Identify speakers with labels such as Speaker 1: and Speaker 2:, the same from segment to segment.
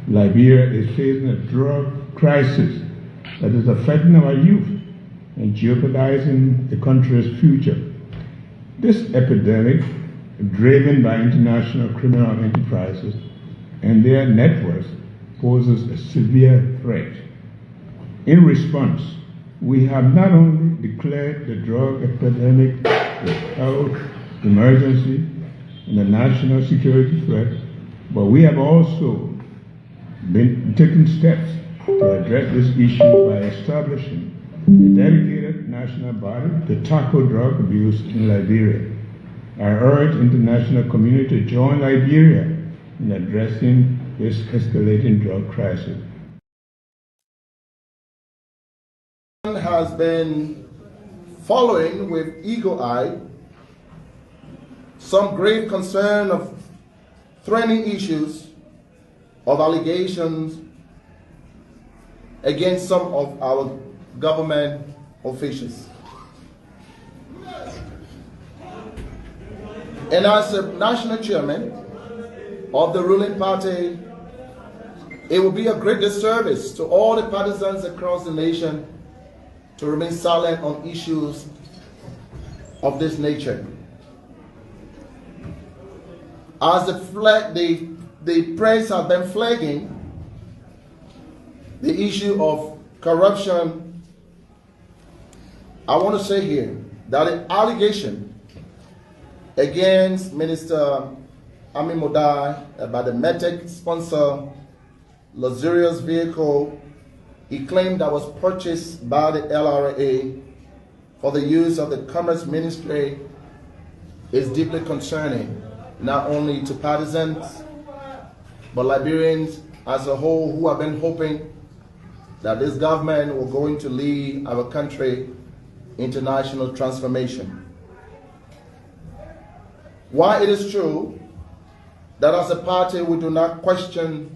Speaker 1: Liberia is facing a drug crisis that is affecting our youth and jeopardizing the country's future. This epidemic, driven by international criminal enterprises and their networks, poses a severe threat. In response, we have not only declared the drug epidemic a health emergency and a national security threat, but we have also been taking steps to address this issue by establishing a dedicated national body to tackle drug abuse in Liberia. I urge the international community to join Liberia in addressing this escalating drug crisis.
Speaker 2: Has been following with eagle eye some grave concern of threatening issues of allegations against some of our government officials. And as a national chairman of the ruling party, it will be a great disservice to all the partisans across the nation to remain silent on issues of this nature. As the press has been flagging the issue of corruption, I want to say here that the allegation against Minister Amin Modai about the METEC sponsor luxurious vehicle he claimed that was purchased by the LRA for the use of the Commerce Ministry is deeply concerning, not only to partisans, but Liberians as a whole who have been hoping that this government will going to lead our country into national transformation. While it is true that as a party we do not question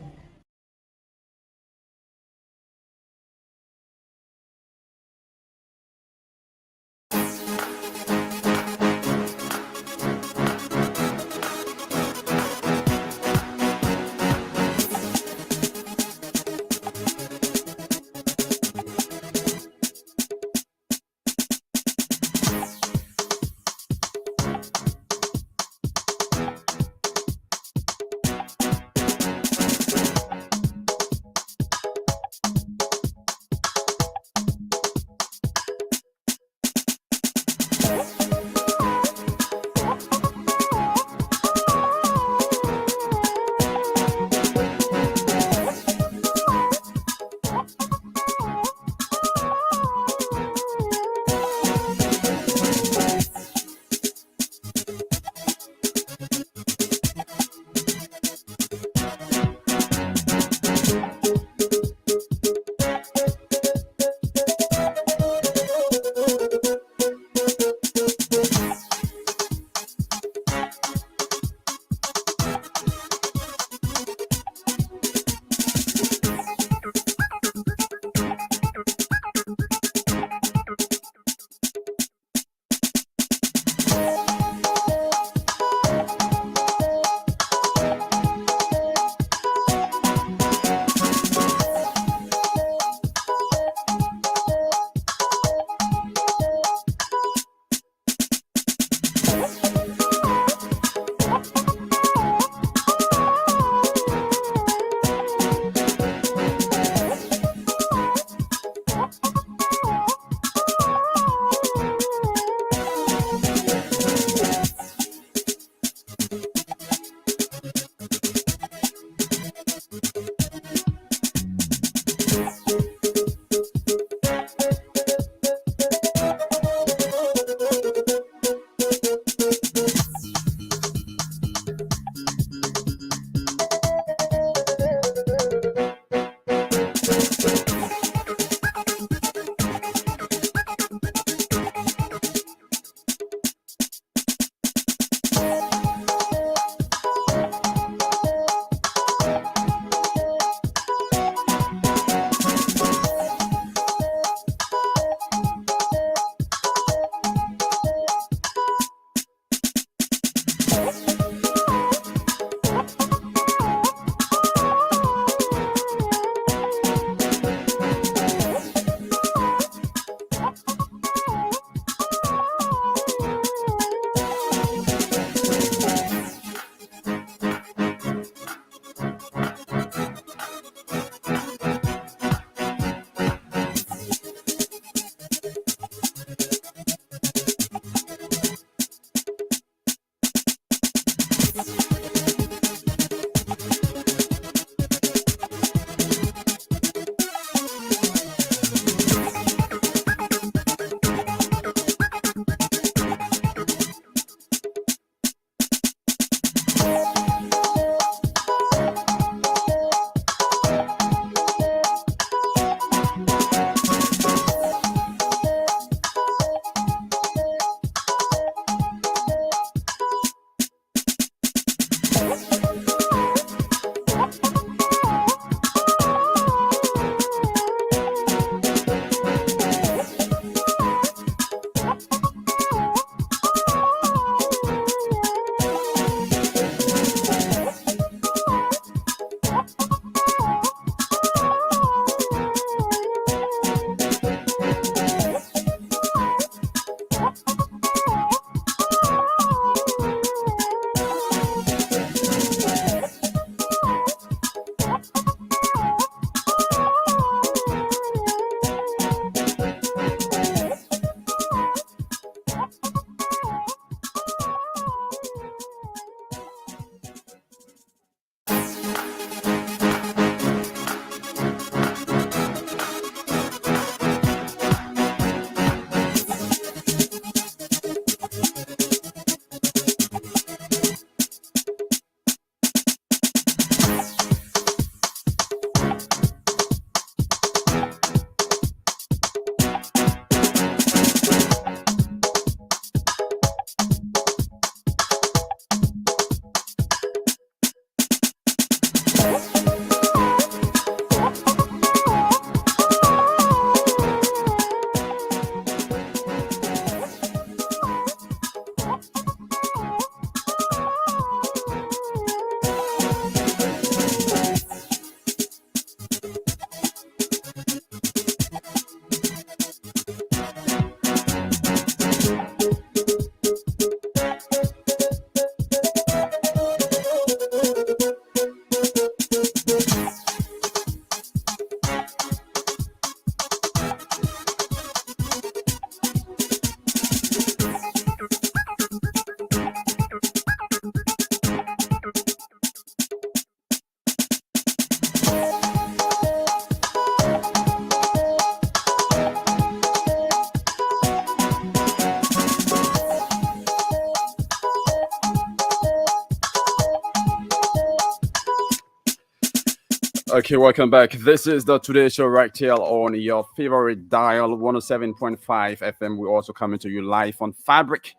Speaker 3: Okay, welcome back. This is the Today Show right here on your favorite dial, 107.5 FM. We're also coming to you live on Fabric,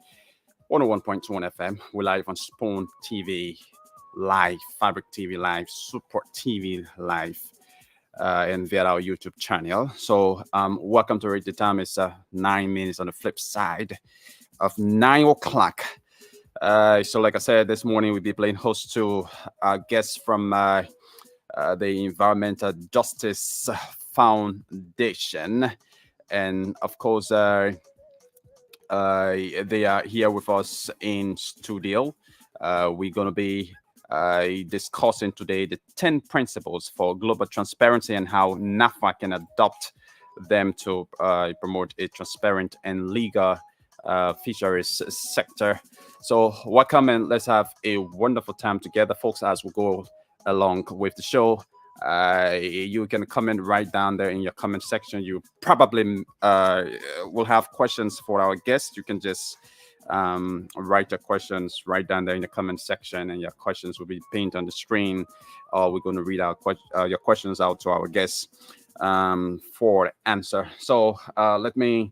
Speaker 3: 101.1 FM. We're live on Spoon TV Live, Fabric TV Live, Support TV Live, and via our YouTube channel. So, welcome to Radio Time. It's 9 minutes on the flip side of 9 o'clock. So, like I said, this morning we'll be playing host to guests from the Environmental Justice Foundation, and of course they are here with us in studio. We're going to be discussing today the 10 principles for global transparency and how NAFA can adopt them to promote a transparent and legal fisheries sector. So welcome, and let's have a wonderful time together, folks, as we go along with the show. You can comment right down there in your comment section. You probably will have questions for our guests. You can just write your questions right down there in the comment section, and your questions will be pinned on the screen. We're going to read out your questions out to our guests for answer. So let me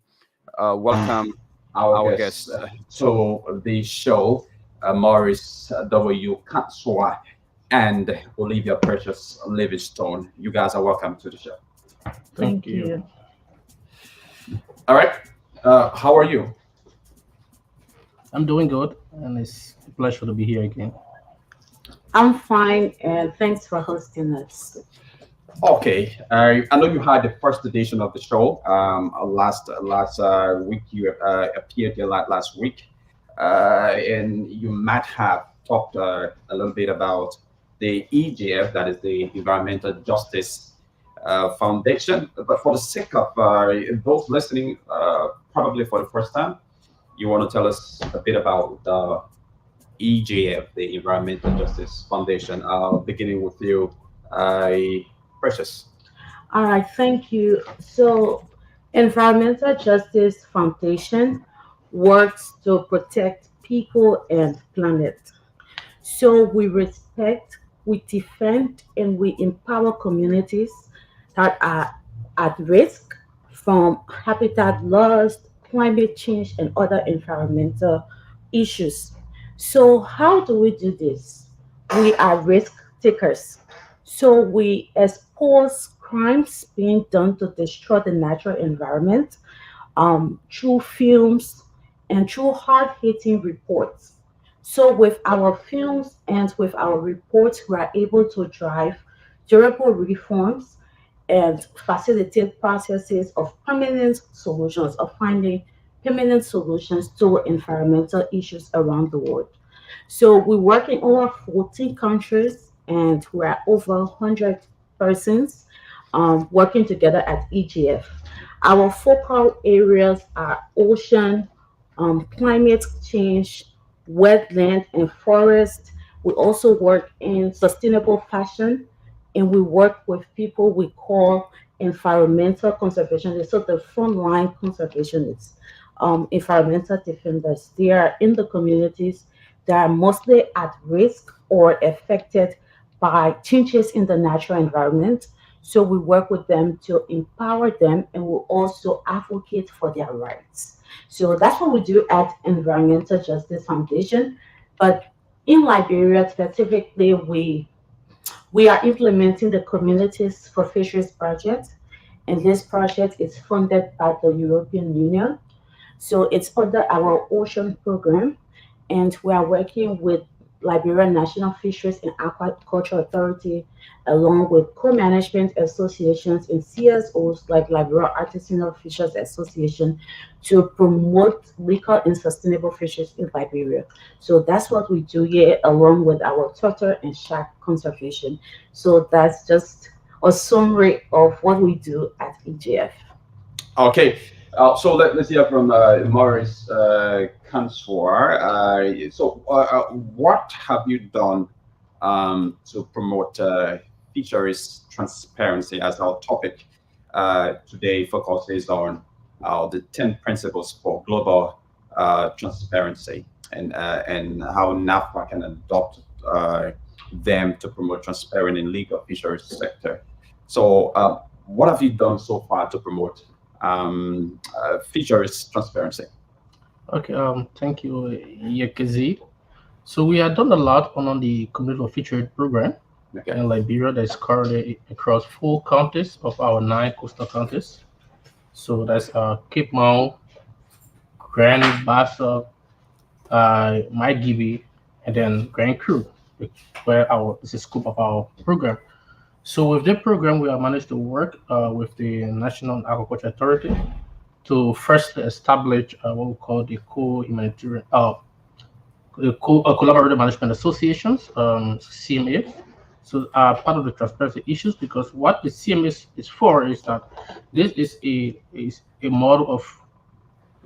Speaker 3: welcome our guest to the show, Morris W. Katswa and Olivia Precious Livingstone. You guys are welcome to the show.
Speaker 4: Thank you.
Speaker 3: All right. How are you?
Speaker 4: I'm doing good, and it's a pleasure to be here again.
Speaker 5: I'm fine, and thanks for hosting us.
Speaker 3: Okay. I know you had the first edition of the show last week. You appeared here last week, and you might have talked a little bit about the EJF, that is the Environmental Justice Foundation. But for the sake of those listening, probably for the first time, you want to tell us a bit about the EJF, the Environmental Justice Foundation, beginning with you, Precious.
Speaker 5: All right, thank you. So, Environmental Justice Foundation works to protect people and planet. So we respect, we defend, and we empower communities that are at risk from habitat loss, climate change, and other environmental issues. So how do we do this? we are risk takers. So we expose crimes being done to destroy the natural environment through films and through hard hitting reports. So, with our films and with our reports, we are able to drive durable reforms and facilitate processes of permanent solutions, of finding permanent solutions to environmental issues around the world. So we work in over 14 countries and we're over 100 persons working together at EGF. Our focal areas are ocean, climate change, wetland, and forest. We also work in sustainable fashion, and we work with people we call environmental conservationists, so the frontline conservationists, environmental defenders. They are in the communities that are mostly at risk or affected by changes in the natural environment. So we work with them to empower them and we also advocate for their rights. So that's what we do at Environmental Justice Foundation. But in Liberia specifically, we are implementing the Communities for Fisheries project, and this project is funded by the European Union. So it's under our ocean program, and we are working with Liberia National Fisheries and Aquaculture Authority, along with co-management associations and CSOs like Liberia Artisanal Fishers Association, to promote legal and sustainable fisheries in Liberia. So that's what we do here, along with our turtle and shark conservation. So that's just a summary of what we do at EGF.
Speaker 3: Okay, so let's hear from Maurice Kansoir. What have you done to promote fisheries transparency, as our topic today focuses on the 10 principles for global transparency and how NAFTA can adopt them to promote transparent and legal fisheries sector. So what have you done so far to promote fisheries transparency?
Speaker 4: Okay, thank you, Yekezi. So we have done a lot on the community of fisheries program in Liberia that is currently across 4 counties of our 9 coastal counties. So that's Cape Mount, Grand Bassa, Maigibi, and then Grand Cru, where is the scope of our program. So with the program, we have managed to work with the National Agriculture Authority to first establish what we call the co-humanitarian, collaborative management associations, CMA. So part of the transparency issues, because what the CMA is for is that this is a model of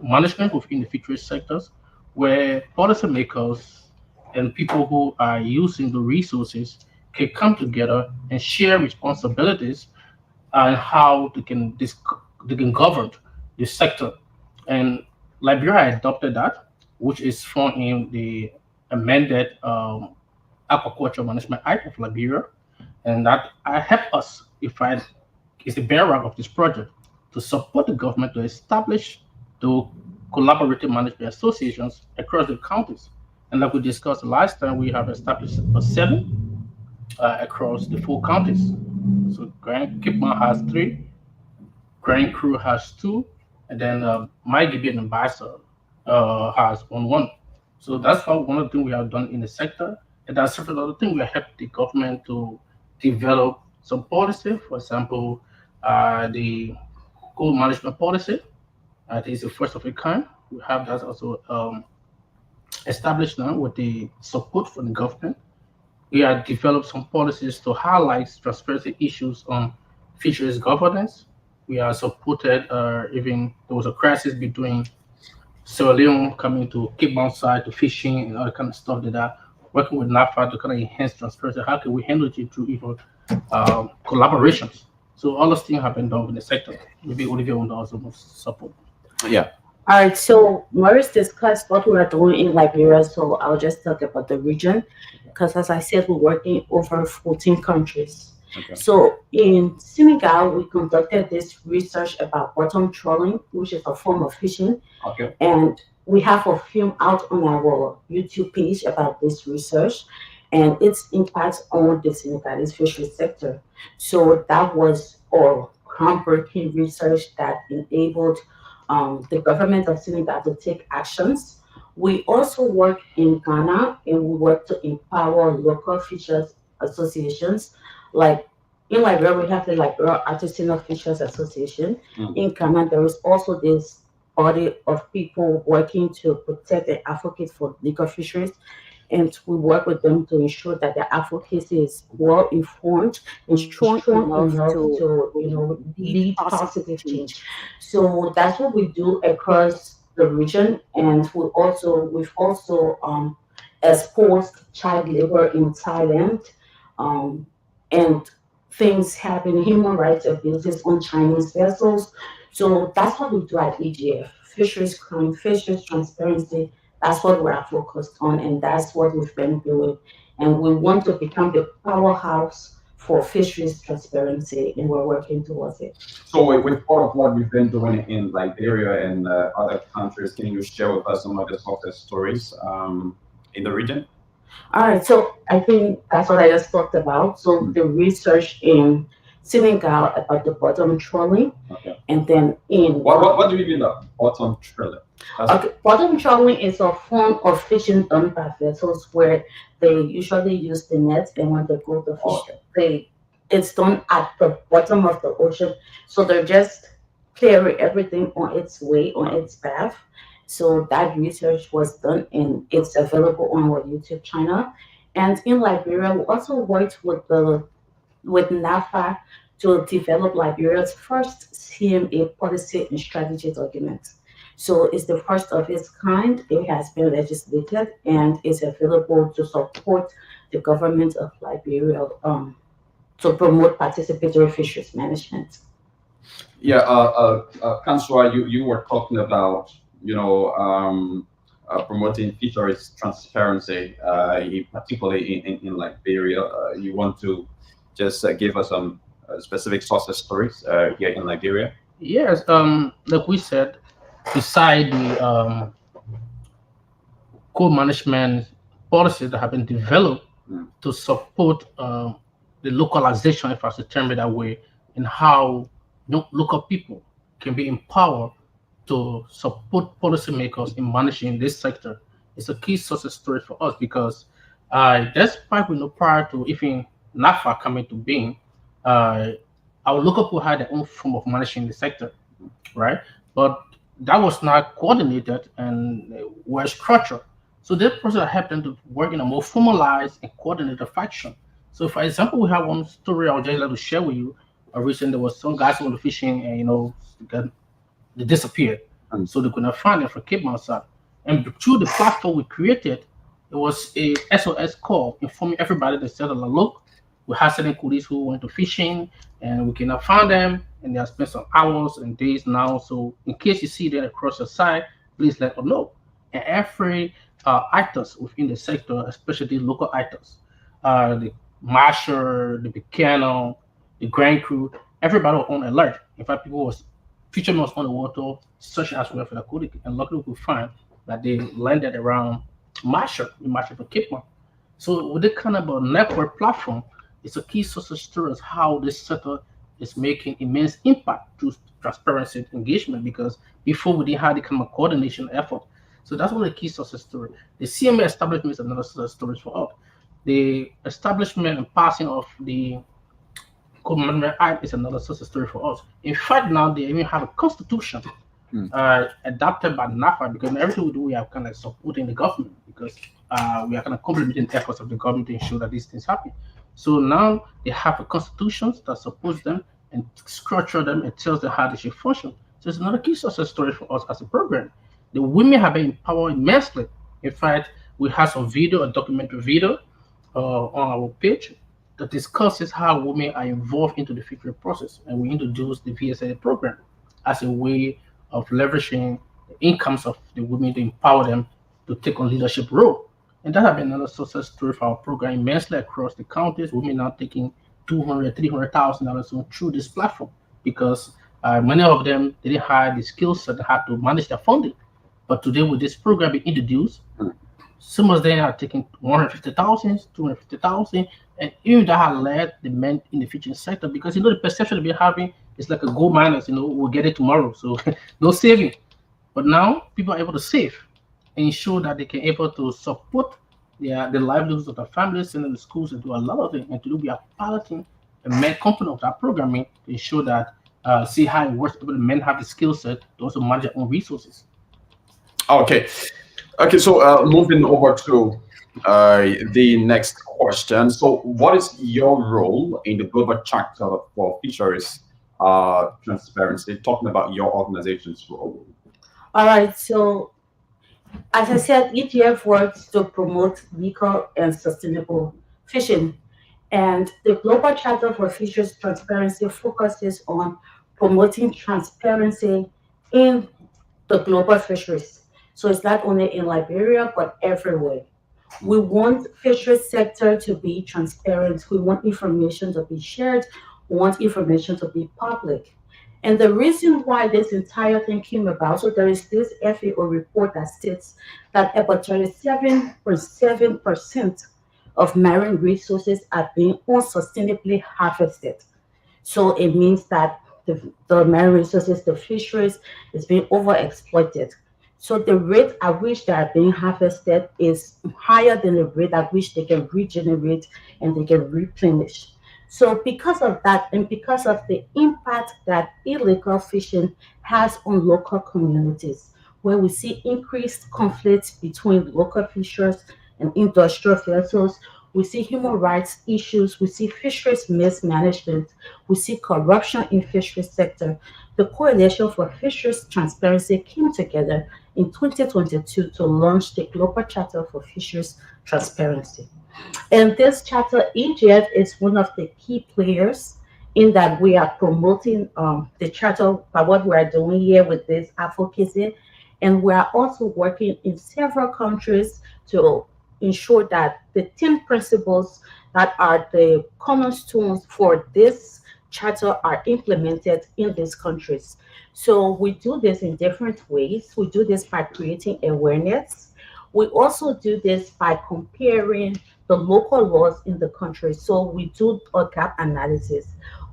Speaker 4: management within the fisheries sectors where policymakers and people who are using the resources can come together and share responsibilities and how they can govern the sector. And Liberia adopted that, which is found in the amended Aquaculture Management Act of Liberia, and that help us, is the bedrock of this project, to support the government to establish the collaborative management associations across the counties. And like we discussed last time, we have established 7 across the 4 counties. So Cape Mount has 3, Grand Cru has 2, and then Maigibi and Bassa has 1. So that's one of the things we have done in the sector. And there's several other things we have helped the government to develop some policy. For example, the gold management policy. It is the first of a kind. We have that also established now with the support from the government. We have developed some policies to highlight transparency issues on fisheries governance. We are supported, even there was a crisis between Sierra Leone coming to Cape Mount side to fishing and all that kind of stuff that are working with NAFTA to kind of enhance transparency. How can we handle it through even collaborations? So all those things have been done in the sector. Maybe Olivier will also support.
Speaker 3: Yeah.
Speaker 5: All right, so Maurice discussed what we are doing in Liberia, so I'll just talk about the region, because as I said, we work in over 14 countries.
Speaker 3: Okay.
Speaker 5: So in Senegal, we conducted this research about bottom trawling, which is a form of fishing.
Speaker 3: Okay.
Speaker 5: And we have a film out on our YouTube page about this research. and its impact on the Senegalese fisheries sector. So that was all groundbreaking research that enabled the government of Senegal to take actions. We also work in Ghana and we work to empower local fishers associations. Like in Liberia, we have the Liberia Artisanal Fishers Association. In Ghana, there is also this body of people working to protect and advocate for legal fisheries, and we work with them to ensure that their advocacy is well informed and strong enough to lead positive change. So that's what we do across the region, and we've also exposed child labor in Thailand, and things happening, human rights abuses on Chinese vessels. So that's what we do at EGF. Fisheries crime, fisheries transparency, that's what we're focused on, and that's what we've been doing. And we want to become the powerhouse for fisheries transparency, and we're working towards it.
Speaker 3: So, with all of what you've been doing in Liberia and other countries, can you share with us some of the success stories in the region?
Speaker 5: All right, so I think that's what I just talked about. So the research in Senegal about the bottom trawling,
Speaker 3: Okay.
Speaker 5: and then in
Speaker 3: What do you mean by bottom trawling?
Speaker 5: okay, bottom trawling is a form of fishing done by vessels where they usually use the net, and when they go to fish,
Speaker 3: Okay.
Speaker 5: it's done at the bottom of the ocean. So they're just clearing everything on its way, on its path. So that research was done, and it's available on our YouTube channel. And in Liberia, we also worked with NAFA to develop Liberia's first CMA policy and strategy document. So it's the first of its kind. It has been legislated and is available to support the government of Liberia to promote participatory fisheries management.
Speaker 3: Yeah, Councillor, you were talking about promoting fisheries transparency, particularly in Liberia. You want to just give us some specific success stories here in Liberia?
Speaker 4: Yes, like we said, beside the co-management policies that have been developed to support the localization, if I should term it that way, and how local people can be empowered to support policymakers in managing this sector. It's a key success story for us because despite we know prior to even NAFA coming to being, our local people had their own form of managing the sector, right? But that was not coordinated and was structured. So that process helped them to work in a more formalized and coordinated fashion. So, for example, we have one story I would just like to share with you. Recently, there was some guys who were fishing, and they disappeared, so they could not find them for Cape Mount. And through the platform we created, it was a SOS call informing everybody that said, "Look, we have certain coolies who went to fishing, and we cannot find them, and they have spent some hours and days now. So, in case you see them across the side, please let us know." And every actors within the sector, especially local actors, the marsher, the Buchanan, the Grand Crew, everybody was on alert. In fact, fishermen was on the water, searching as well for the coolie, and luckily we could find that they landed around Marsha for Cape Town. So with this kind of a network platform, it's a key success story of how this sector is making immense impact through transparency engagement, because before we didn't have the kind of coordination effort. So that's one of the key success story. The CMA establishment is another success story for us. The establishment and passing of the Commandment Act is another success story for us. In fact, now they even have a constitution adopted by NAFA, because everything we do, we are kind of supporting the government, because we are kind of complementing the efforts of the government to ensure that these things happen. So now they have a constitution that supports them and structure them and tells them how they should function. So it's another key success story for us as a program. The women have been empowered immensely. In fact, we have some video, a documentary video on our page that discusses how women are involved into the fishery process, and we introduce the VSA program as a way of leveraging the incomes of the women to empower them to take on leadership role. And that has been another success story for our program immensely across the counties. Women now taking $200,000, $300,000 through this platform, because many of them didn't have the skill set to have to manage their funding. But today, with this program being introduced, Some of them are taking 150,000, 250,000, and even that has led the men in the fishing sector because the perception we're having is like a gold miners, we'll get it tomorrow, so no saving. But now people are able to save and ensure that they can able to support the livelihoods of their families, send them to schools and do a lot of things. And to do we are piloting a main component of that programming to ensure that see how it works, but the men have the skill set to also manage their own resources.
Speaker 3: Okay. Okay, so moving over to the next question. So, what is your role in the global chapter for fisheries transparency? Talking about your organization's role.
Speaker 5: All right, so as I said, ETF works to promote legal and sustainable fishing. And the Global Charter for Fisheries Transparency focuses on promoting transparency in the global fisheries. So it's not only in Liberia, but everywhere. We want fisheries sector to be transparent. We want information to be shared. We want information to be public. And the reason why this entire thing came about, so there is this FAO report that states that about 37.7% of marine resources are being unsustainably harvested. So it means that the marine resources, the fisheries, is being overexploited. So the rate at which they are being harvested is higher than the rate at which they can regenerate and they can replenish. So because of that, and because of the impact that illegal fishing has on local communities, where we see increased conflicts between local fishers and industrial vessels, we see human rights issues, we see fisheries mismanagement, we see corruption in fisheries sector. The Coalition for Fisheries Transparency came together in 2022 to launch the Global Charter for Fisheries Transparency. And this charter, EGF is one of the key players in that we are promoting the charter by what we are doing here with this advocacy. And we are also working in several countries to ensure that the 10 principles that are the cornerstones for this charter are implemented in these countries. So we do this in different ways. We do this by creating awareness. We also do this by comparing the local laws in the country. So we do a gap analysis.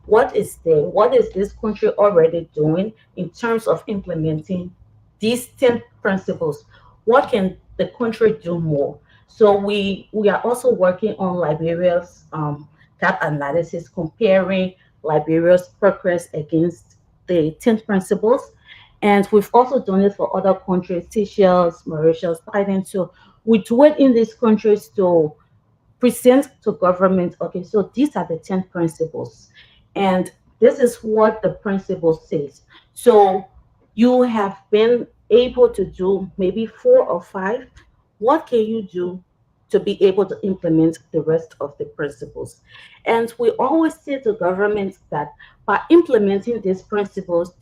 Speaker 5: What is there? What is this country already doing in terms of implementing these 10 principles? What can the country do more? So we are also working on Liberia's gap analysis, comparing Liberia's progress against the 10 principles. And we've also done it for other countries, Seychelles, Mauritius, Thailand. So we do it in these countries to present to government, okay, so these are the 10 principles. And this is what the principle says. So you have been able to do maybe 4 or 5. What can you do to be able to implement the rest of the principles? And we always say to governments that by implementing these principles,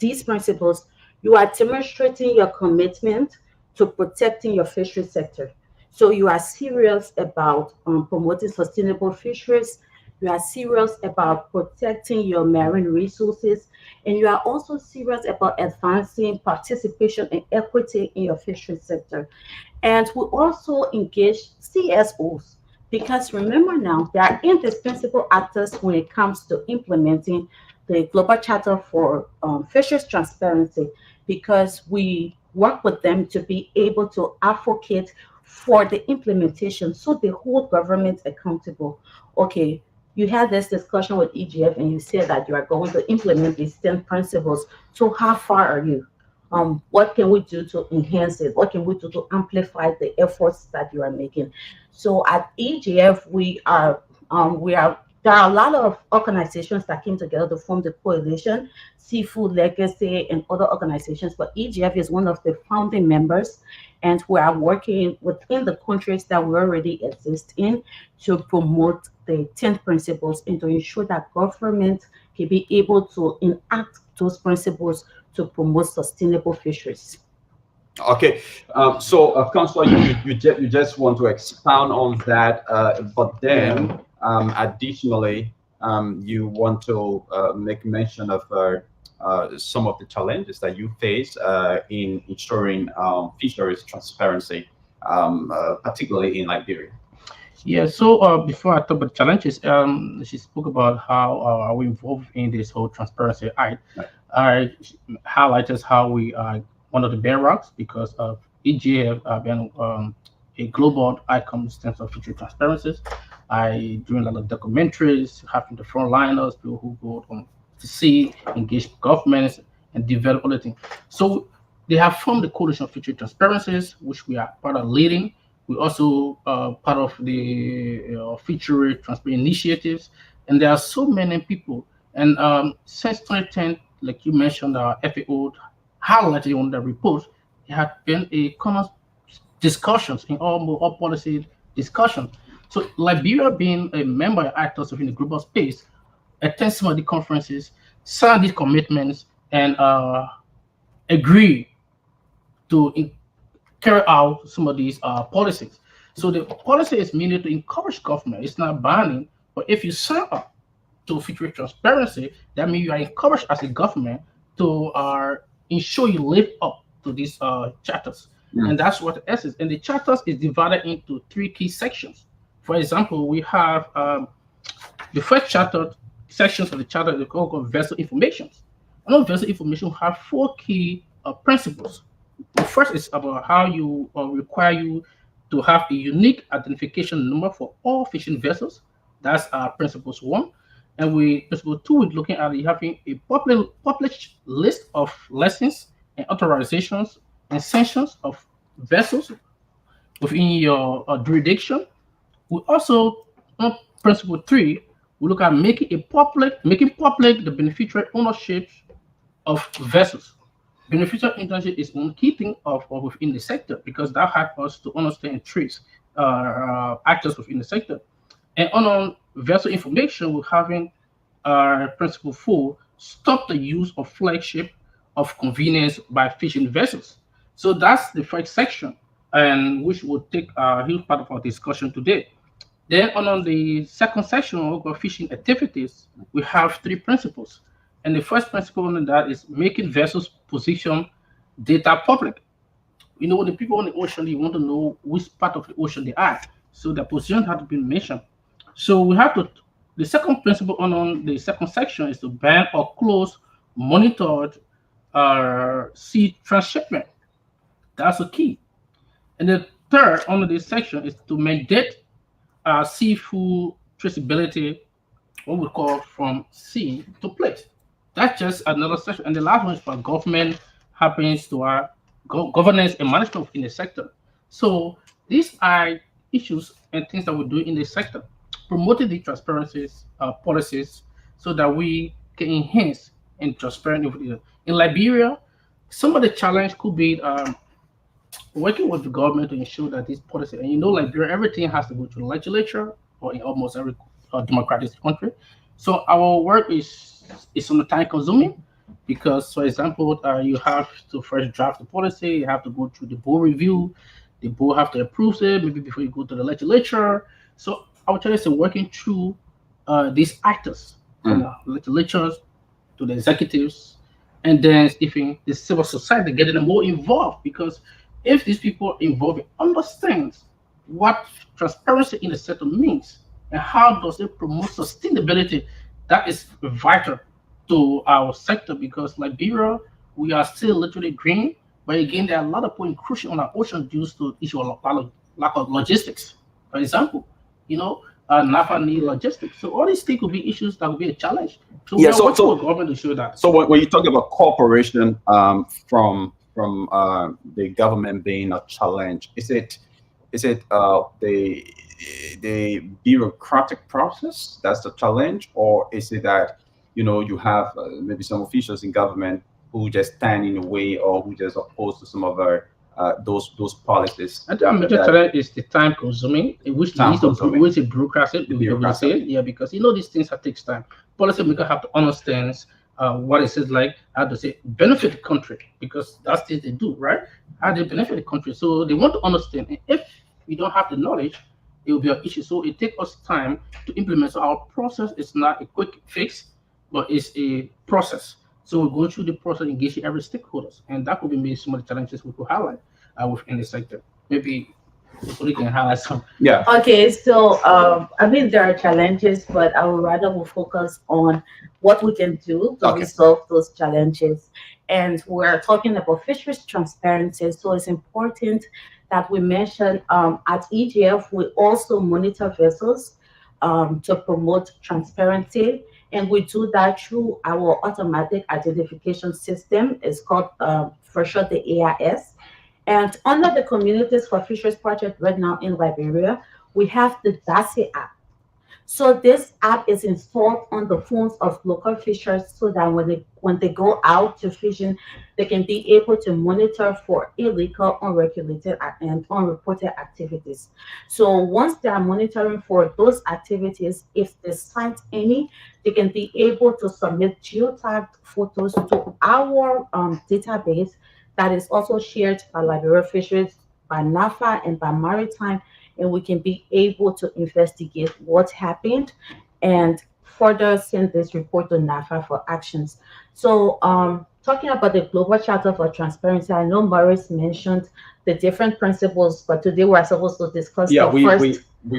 Speaker 5: you are demonstrating your commitment to protecting your fishery sector. So you are serious about promoting sustainable fisheries. You are serious about protecting your marine resources, and you are also serious about advancing participation and equity in your fishery sector. And we also engage CSOs because remember now, they are indispensable actors when it comes to implementing the Global Charter for Fisheries Transparency because we work with them to be able to advocate for the implementation so they hold government accountable. Okay, you had this discussion with EGF and you said that you are going to implement these 10 principles. So how far are you? What can we do to enhance it? What can we do to amplify the efforts that you are making? So at EGF, there are a lot of organizations that came together to form the coalition, Seafood Legacy and other organizations, but EGF is one of the founding members, and we are working within the countries that we already exist in to promote the 10 principles and to ensure that government can be able to enact those principles to promote sustainable fisheries.
Speaker 3: Okay, so Councillor, you just want to expound on that, but then additionally, you want to make mention of some of the challenges that you face in ensuring fisheries transparency. particularly in Liberia?
Speaker 4: Yeah, so before I talk about challenges, she spoke about how are we involved in this whole transparency. I highlighted how we are one of the bedrocks because of EGF being a global icon in terms of future transparencies. I doing a lot of documentaries, having the frontliners, people who go on to see, engage governments, and develop other things. So they have formed the Coalition of Future Transparencies, which we are part of leading. We also part of the future transparent initiatives, and there are so many people. And since 2010, like you mentioned, FAO highlighted on the report, there had been a common discussions in all policy discussions. So Liberia being a member of actors within the global space, attend some of the conferences, sign these commitments, and agree to carry out some of these policies. So the policy is meant to encourage government. It's not banning, but if you sign up to future transparency, that means you are encouraged as a government to ensure you live up to these charters. And that's what the essence. And the charters is divided into 3 key sections. For example, we have the first charter sections of the charter they call vessel information. And vessel information have 4 key principles. The first is about how you require you to have a unique identification number for all fishing vessels. That's principles 1. And principle 2, we're looking at having a published list of lessons and authorizations and sanctions of vessels within your jurisdiction. We also, on principle 3, we look at making public the beneficiary ownership of vessels. Beneficial ownership is one key thing of within the sector because that helps us to understand and trace actors within the sector. And on vessel information, we're having principle 4, stop the use of flagship of convenience by fishing vessels. So that's the first section, and which will take a huge part of our discussion today. Then on the second section of fishing activities, we have 3 principles. And the first principle on that is making vessels position data public. You know, the people on the ocean, they want to know which part of the ocean they are. So the position has to be mentioned. So we have to, the second principle on the second section is to ban or close monitored sea transshipment. That's the key. And the third under this section is to mandate seafood traceability, what we call from sea to plate. That's just another section. And the last one is for government happens to our governance and management in the sector. So these are issues and things that we do in the sector, promoting the transparencies policies so that we can enhance and transparent. In Liberia, some of the challenge could be working with the government to ensure that this policy, and you know, Liberia, everything has to go to the legislature or in almost every democratic country. So our work is on the time consuming because, for example, you have to first draft the policy, you have to go through the board review, the board have to approve it maybe before you go to the legislature. So I would tell you, it's working through these actors, from the legislatures to the executives, and then even the civil society getting them more involved, because if these people involved understand what transparency in the sector means and how does it promote sustainability, that is vital to our sector, because Liberia, we are still literally green, but again, there are a lot of people encroaching on our ocean due to issue of lack of logistics. For example, you know, NAFA need logistics. So all these things will be issues that will be a challenge. So we are working with government to show that.
Speaker 3: So when you talk about cooperation from the government being a challenge, is it the bureaucratic process that's the challenge, or is it that you have maybe some officials in government who just stand in the way or who just oppose to some of our those policies?
Speaker 4: And the major challenge is the time consuming, which leads to bureaucracy. Yeah, because these things that takes time. Policymakers have to understand what it is like, how to say benefit the country, because that's what they do, right? How they benefit the country. So they want to understand. And if we don't have the knowledge, it will be an issue. So it takes us time to implement. So our process is not a quick fix, but it's a process. So we're going through the process, engaging every stakeholders, and that could be maybe some of the challenges we could highlight within the sector. Maybe hopefully you can highlight some.
Speaker 3: Yeah.
Speaker 5: Okay, so I mean there are challenges, but I would rather we focus on what we can do to
Speaker 3: Okay.
Speaker 5: resolve those challenges. And we're talking about fisheries transparency, so it's important that we mention at EGF we also monitor vessels to promote transparency, and we do that through our automatic identification system. It's called for short the AIS. And under the Communities for Fisheries project right now in Liberia, we have the DASI app. So this app is installed on the phones of local fishers so that when they go out to fishing, they can be able to monitor for illegal, unregulated, and unreported activities. So once they are monitoring for those activities, if they sight any, they can be able to submit geotagged photos to our database that is also shared by Liberia Fisheries, by NAFA, and by Maritime, and we can be able to investigate what happened and further send this report to NAFA for actions. So, talking about the Global Charter for Transparency, I know Maurice mentioned the different principles, but today we're supposed to discuss
Speaker 3: Yeah,
Speaker 5: we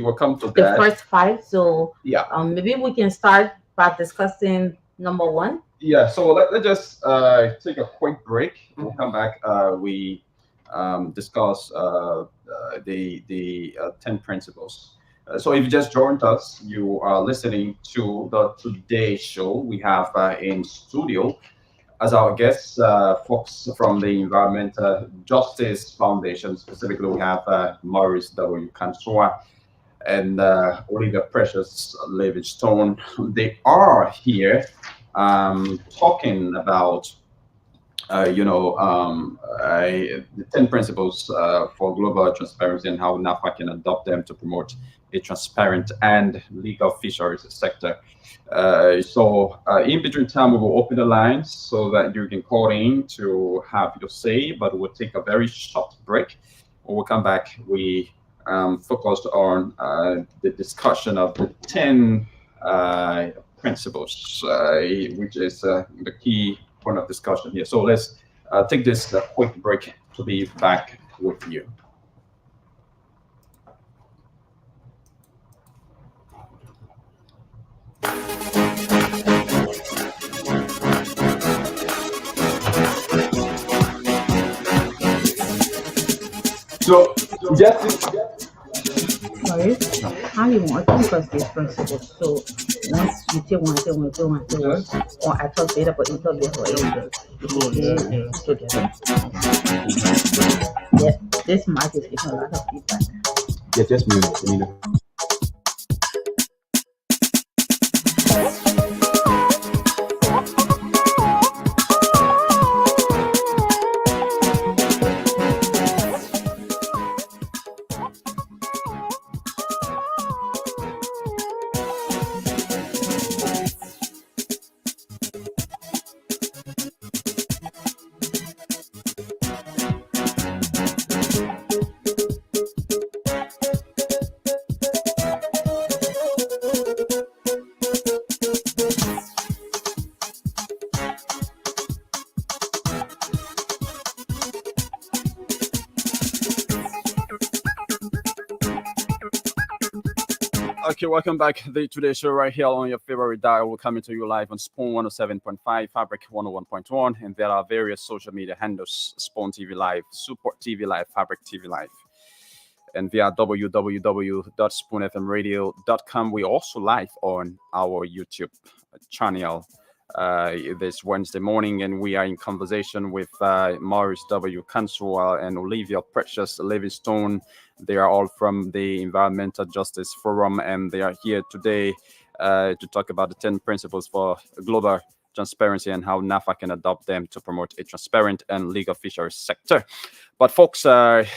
Speaker 3: will come to
Speaker 5: the
Speaker 3: that.
Speaker 5: first five. So,
Speaker 3: Yeah.
Speaker 5: maybe we can start by discussing number one.
Speaker 3: Yeah, so let's just take a quick break. We'll come back. We discuss the 10 principles. So if you just joined us, you are listening to the Today Show. We have in studio as our guests folks from the Environmental Justice Foundation. Specifically, we have Maurice W. Kanswa and Olivia Precious Livingstone. They are here talking about the 10 principles for global transparency and how NAFA can adopt them to promote a transparent and legal fisheries sector. So in between time, we will open the lines so that you can call in to have your say, but we'll take a very short break. When we come back, we focused on the discussion of the 10 principles, which is the key point of discussion here. So let's take this quick break to be back with you. So, just
Speaker 5: Sorry, how you want to discuss these principles? So once you take one, take one, take one, take one, or I talk later about interview or anything. Together. Yeah, this mic is getting a lot of feedback.
Speaker 3: yeah, just mute. Okay, welcome back to the Today Show right here on your favorite dial. We're coming to you live on Spoon 107.5, Fabric 101.1, and there are various social media handles: Spoon TV Live, Support TV Live, Fabric TV Live, and via www.spoonfmradio.com. We're also live on our YouTube channel this Wednesday morning, and we are in conversation with Maurice W. Kanswa and Olivia Precious Livingstone. They are all from the Environmental Justice Forum, and they are here today to talk about the 10 principles for global transparency and how NAFA can adopt them to promote a transparent and legal fisheries sector. But folks,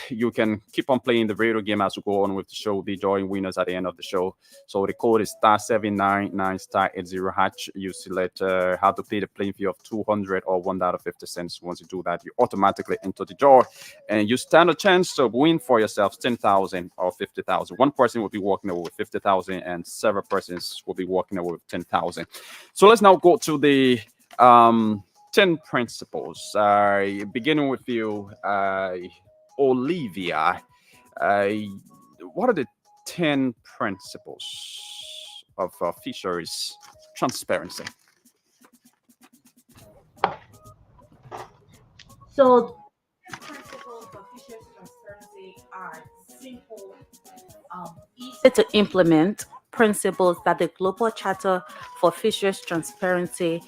Speaker 3: you can keep on playing the radio game as we go on with the show. The drawing winners at the end of the show. So the code is *799 *80#. You select how to pay the playing fee of $200 or $1.50. Once you do that, you automatically enter the draw, and you stand a chance to win for yourself $10,000 or $50,000. One person will be walking away with $50,000, and several persons will be walking away with $10,000. So let's now go to the 10 principles. Beginning with you, Olivia. Uh, what are the 10 principles of fisheries transparency?
Speaker 5: So principles of fisheries transparency are simple, easy to implement principles that the Global Charter for Fisheries Transparency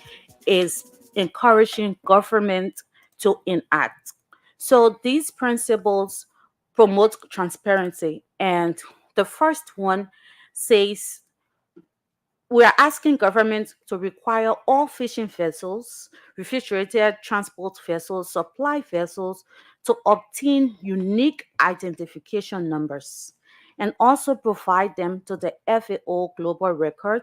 Speaker 5: is encouraging government to enact. So these principles promote transparency, and the first one says we are asking government to require all fishing vessels, refrigerated transport vessels, supply vessels to obtain unique identification numbers and also provide them to the FAO Global Record,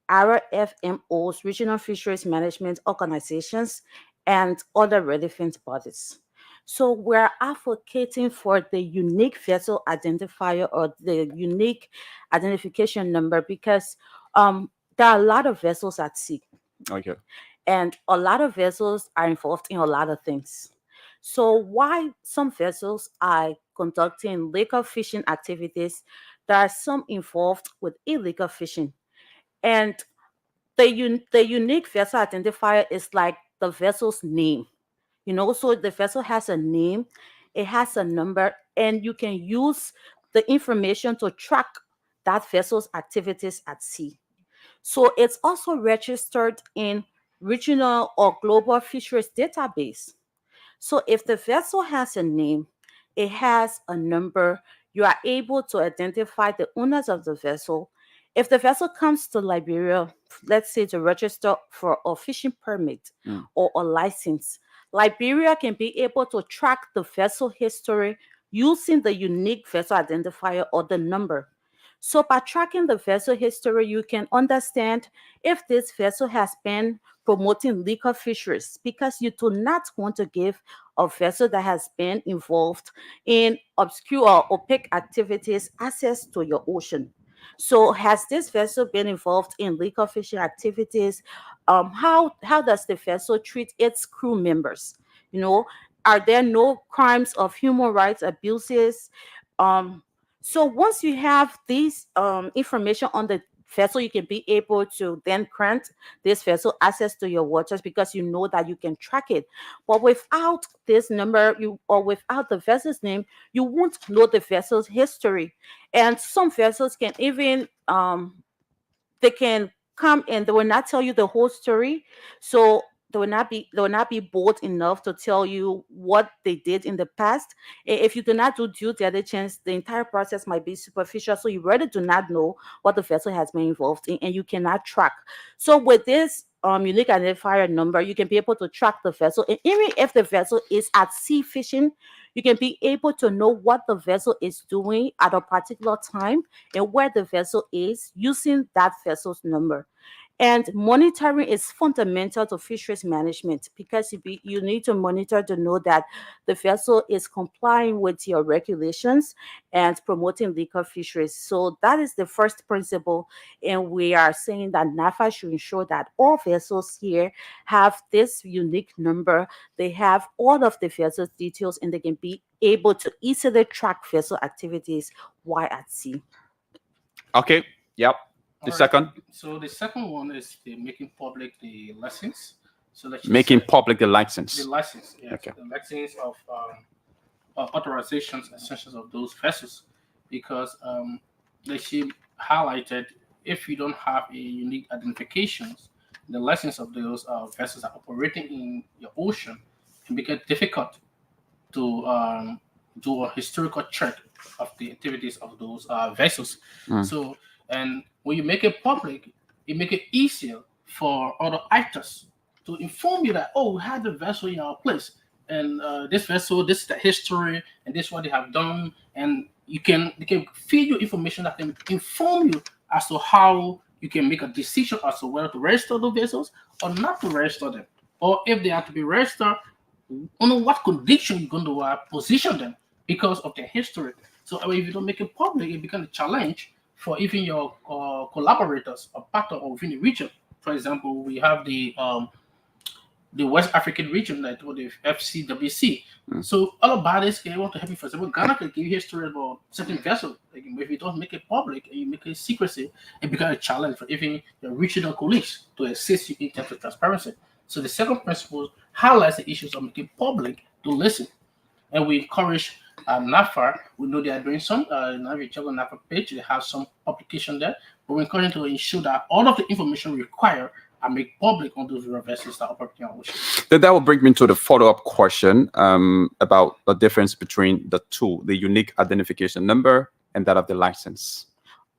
Speaker 5: RFMOs, regional fisheries management organizations, and other relevant bodies. So we're advocating for the unique vessel identifier or the unique identification number because there are a lot of vessels at sea,
Speaker 3: Okay.
Speaker 5: and a lot of vessels are involved in a lot of things. So, while some vessels are conducting legal fishing activities, there are some involved with illegal fishing. And the unique vessel identifier is like the vessel's name. So the vessel has a name, it has a number, and you can use the information to track that vessel's activities at sea. So it's also registered in regional or global fisheries database. So if the vessel has a name, it has a number, you are able to identify the owners of the vessel. If the vessel comes to Liberia, let's say to register for a fishing permit
Speaker 3: Mm.
Speaker 5: or a license, Liberia can be able to track the vessel history using the unique vessel identifier or the number. So by tracking the vessel history, you can understand if this vessel has been promoting legal fisheries, because you do not want to give a vessel that has been involved in obscure or opaque activities access to your ocean. So has this vessel been involved in legal fishing activities? How does the vessel treat its crew members? You know, are there no crimes of human rights abuses? Um, so once you have these information on the vessel, you can be able to then grant this vessel access to your waters because you know that you can track it. But without this number, you or without the vessel's name, you won't know the vessel's history. And some vessels can even they can come and they will not tell you the whole story. So they will not be bold enough to tell you what they did in the past. If you do not do due diligence, the entire process might be superficial. So you really do not know what the vessel has been involved in, and you cannot track. So with this unique identifier number, you can be able to track the vessel. And even if the vessel is at sea fishing, you can be able to know what the vessel is doing at a particular time and where the vessel is using that vessel's number. And monitoring is fundamental to fisheries management because you need to monitor to know that the vessel is complying with your regulations and promoting legal fisheries. So that is the first principle. And we are saying that NAFA should ensure that all vessels here have this unique number. They have all of the vessel's details and they can be able to easily track vessel activities while at sea.
Speaker 3: Okay. Yep. The
Speaker 4: All right.
Speaker 3: second,
Speaker 4: So the second one is the making public the license. So let's just
Speaker 3: making
Speaker 4: say
Speaker 3: public the license.
Speaker 4: the license, yes,
Speaker 3: Okay.
Speaker 4: the license of authorizations, essentials of those vessels, because like she highlighted, if you don't have a unique identifications, the license of those vessels are operating in your ocean, it becomes difficult to do a historical check of the activities of those vessels.
Speaker 3: Mm.
Speaker 4: So, and when you make it public, it make it easier for other actors to inform you that, oh, we had the vessel in our place, and this vessel, this is the history, and this is what they have done, and they can feed you information that can inform you as to how you can make a decision as to whether to register the vessels or not to register them, or if they are to be registered, on what condition you're going to position them because of their history. So if you don't make it public, it becomes a challenge for even your collaborators or partner within the region. For example, we have the West African region, like what the FCWC.
Speaker 3: Mm.
Speaker 4: So other bodies can want to help you. For example, Ghana can give you history about certain vessels. Like if you don't make it public and you make it secrecy, it becomes a challenge for even your regional colleagues to assist you in terms of transparency. So the second principle highlights the issues of making public to listen, and we encourage NAFA. We know they are doing some. Now if you check on NAFA page, they have some publication there. But we encourage them to ensure that all of the information required are made public on those river vessels that operate on ocean.
Speaker 3: Then that will bring me to the follow-up question about the difference between the two, the unique identification number and that of the license.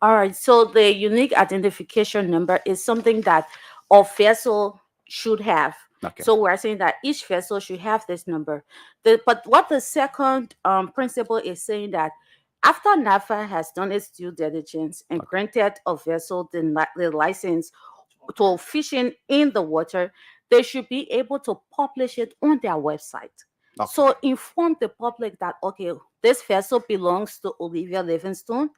Speaker 5: All right. So the unique identification number is something that a vessel should have.
Speaker 3: Okay.
Speaker 5: So we're saying that each vessel should have this number. But what the second principle is saying that after NAFA has done its due diligence and granted a vessel the license to fishing in the water, they should be able to publish it on their website.
Speaker 3: Okay.
Speaker 5: So inform the public that, okay, this vessel belongs to Olivia Livingstone,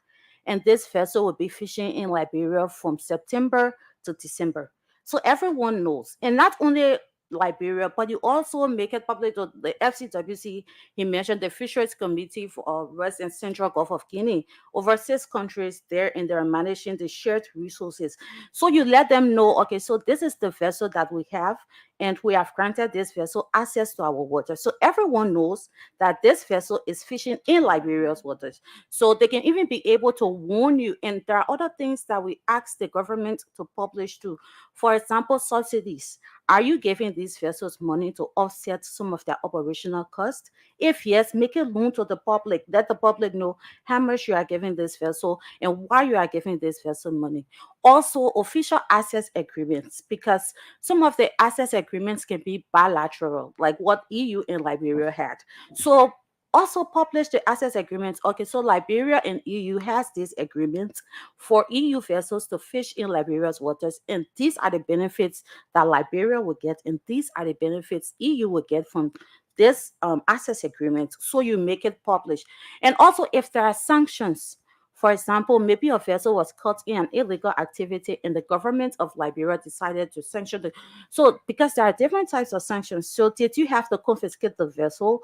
Speaker 5: and this vessel will be fishing in Liberia from September to December. So everyone knows. And not only Liberia, but you also make it public to the FCWC. He mentioned the Fisheries Committee for West and Central Gulf of Guinea. Over 6 countries there, and they're managing the shared resources. So you let them know, okay, so this is the vessel that we have, and we have granted this vessel access to our water. So everyone knows that this vessel is fishing in Liberia's waters. So they can even be able to warn you. And there are other things that we ask the government to publish too. For example, subsidies. Are you giving these vessels money to offset some of their operational costs? If yes, make it known to the public. Let the public know how much you are giving this vessel and why you are giving this vessel money. Also, official access agreements, because some of the access agreements can be bilateral, like what EU and Liberia had. So also publish the access agreements. Okay, so Liberia and EU has this agreement for EU vessels to fish in Liberia's waters, and these are the benefits that Liberia will get, and these are the benefits EU will get from this access agreement. So you make it published. And also, if there are sanctions, for example, maybe a vessel was caught in an illegal activity and the government of Liberia decided to sanction the. So, because there are different types of sanctions, so did you have to confiscate the vessel?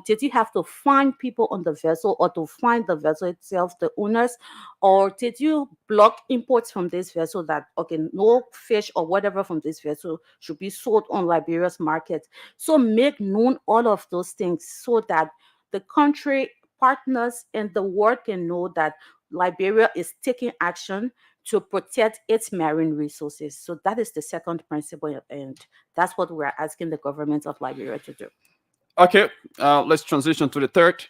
Speaker 5: Did you have to fine people on the vessel, or to fine the vessel itself, the owners? Or did you block imports from this vessel that, okay, no fish or whatever from this vessel should be sold on Liberia's market? So, make known all of those things so that the country partners and the world can know that Liberia is taking action to protect its marine resources. So that is the second principle, and that's what we're asking the government of Liberia to do.
Speaker 3: Okay, let's transition to the third.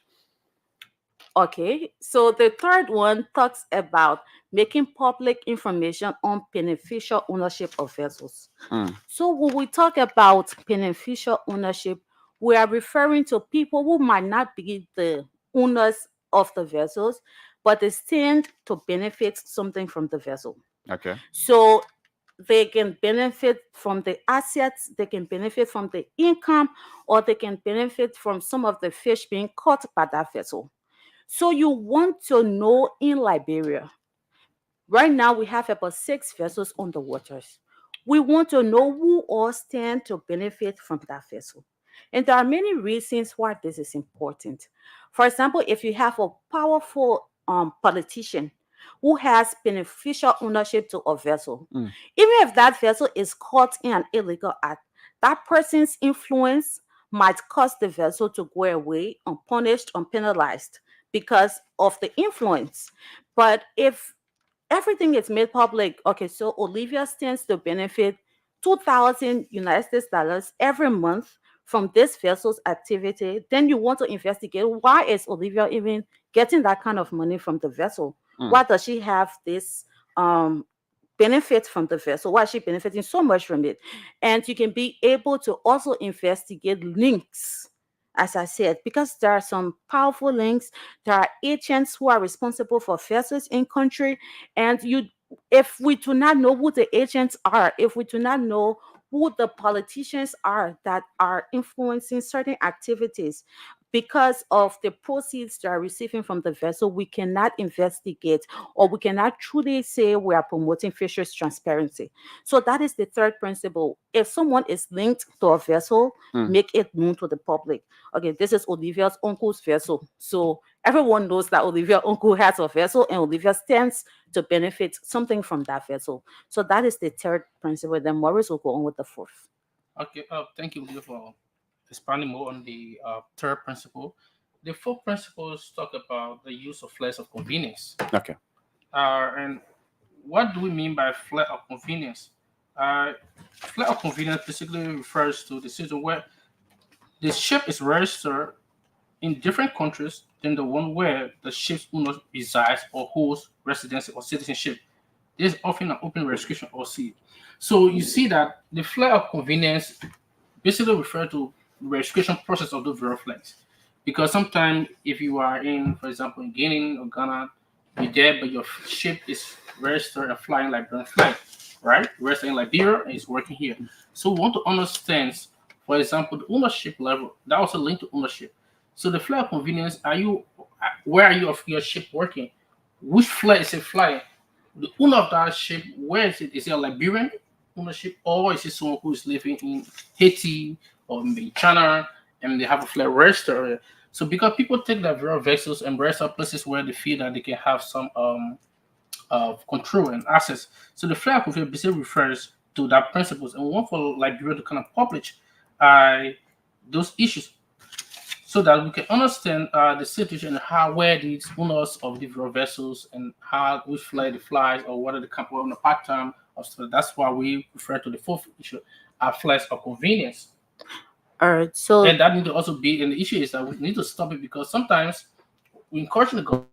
Speaker 5: Okay, so the third one talks about making public information on beneficial ownership of vessels. So when we talk about beneficial ownership, we are referring to people who might not be the owners of the vessels, but they stand to benefit something from the vessel.
Speaker 3: Okay.
Speaker 5: So they can benefit from the assets, they can benefit from the income, or they can benefit from some of the fish being caught by that vessel. So you want to know in Liberia, right now we have about 6 vessels on the waters. We want to know who all stand to benefit from that vessel. And there are many reasons why this is important. For example, if you have a powerful politician who has beneficial ownership to a vessel, even if that vessel is caught in an illegal act, that person's influence might cause the vessel to go away unpunished, unpenalized because of the influence. But if everything is made public, okay, so Olivia stands to benefit 2,000 United States dollars every month from this vessel's activity, then you want to investigate, why is Olivia even getting that kind of money from the vessel? Why does she have this benefit from the vessel? Why is she benefiting so much from it? And you can be able to also investigate links, as I said, because there are some powerful links. There are agents who are responsible for vessels in country, and if we do not know who the agents are, if we do not know who the politicians are that are influencing certain activities, because of the proceeds they are receiving from the vessel, we cannot investigate or we cannot truly say we are promoting fisheries transparency. So that is the third principle. If someone is linked to a vessel,
Speaker 3: Mm.
Speaker 5: make it known to the public. Okay, this is Olivia's uncle's vessel. So everyone knows that Olivia's uncle has a vessel and Olivia stands to benefit something from that vessel. So that is the third principle. Then Maurice will go on with the fourth.
Speaker 4: Okay, thank you Leo, for expanding more on the third principle. The fourth principles talk about the use of flags of convenience.
Speaker 3: Okay.
Speaker 4: And what do we mean by flag of convenience? Flag of convenience basically refers to the situation where the ship is registered in different countries than the one where the ship's owner resides or holds residency or citizenship. There's often an open registration or seal. So you see that the flag of convenience basically refer to the registration process of those various flags. Because sometimes if you are in, for example, in Guinea or Ghana, you're there, but your ship is registered and flying Liberian flag, right? Registered in Liberia and it's working here. So we want to understand, for example, the ownership level. That also linked to ownership. So the flag of convenience, where are you of your ship working? Which flag is it flying? The owner of that ship, where is it? Is it a Liberian ownership or is it someone who is living in Haiti or maybe China and they have a flag register? So because people take their various vessels and register places where they feel that they can have some control and access. So the flag of basically refers to that principles and we want for Liberia to kind of publish those issues so that we can understand the situation and how where these owners of the vessels and how which flag the flies or what are the company on the part time of stuff. That's why we refer to the fourth issue flags of convenience.
Speaker 5: All right. So
Speaker 4: And that need to also be and the issue is that we need to stop it because sometimes we encourage the government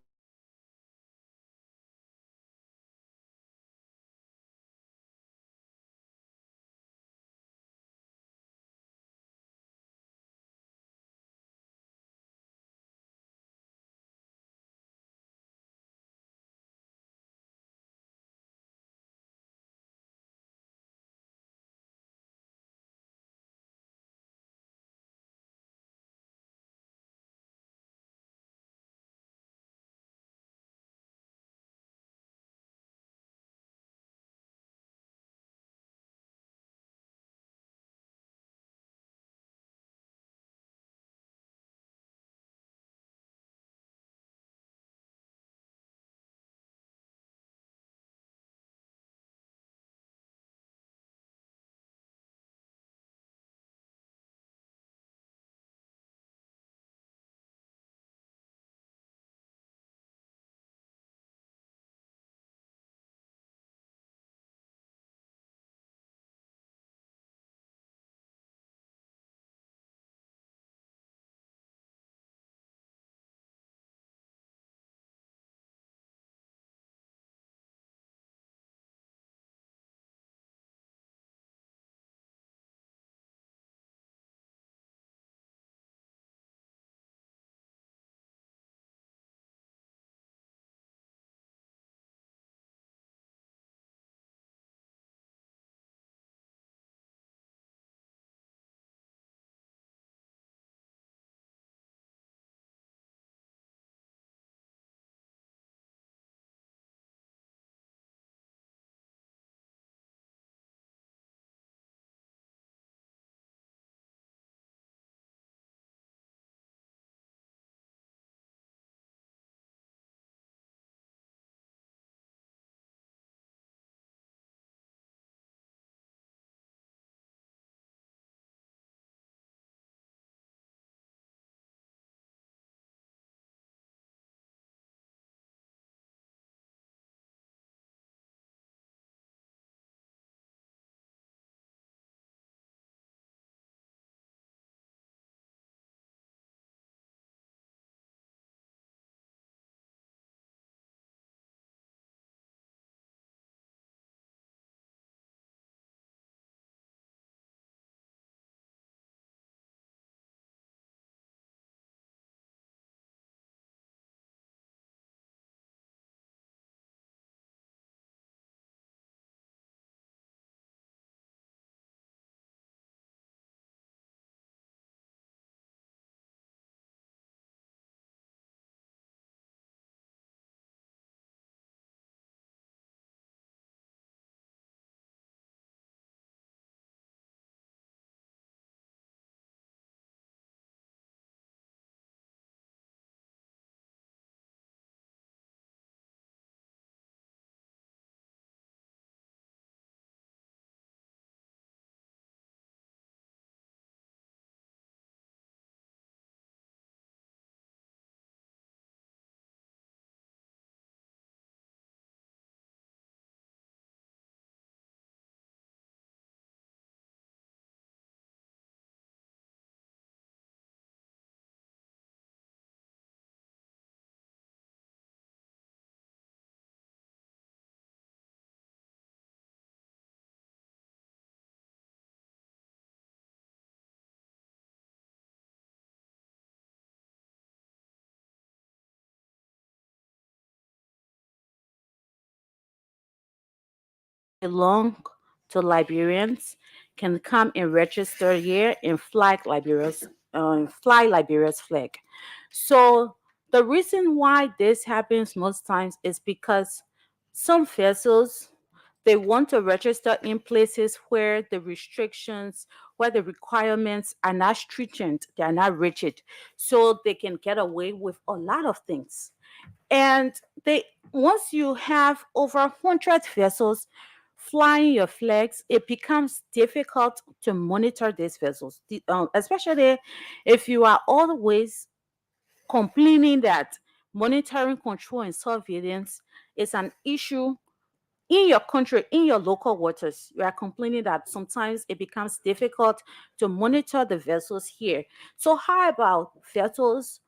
Speaker 5: belong to Liberians can come and register here and fly Liberia's flag. So the reason why this happens most times is because some vessels they want to register in places where the restrictions, where the requirements are not stringent, they are not rigid, so they can get away with a lot of things. And they once you have over 100 vessels flying your flags, it becomes difficult to monitor these vessels, especially if you are always complaining that monitoring, control, and surveillance is an issue in your country, in your local waters. You are complaining that sometimes it becomes difficult to monitor the vessels here. So, how about vessels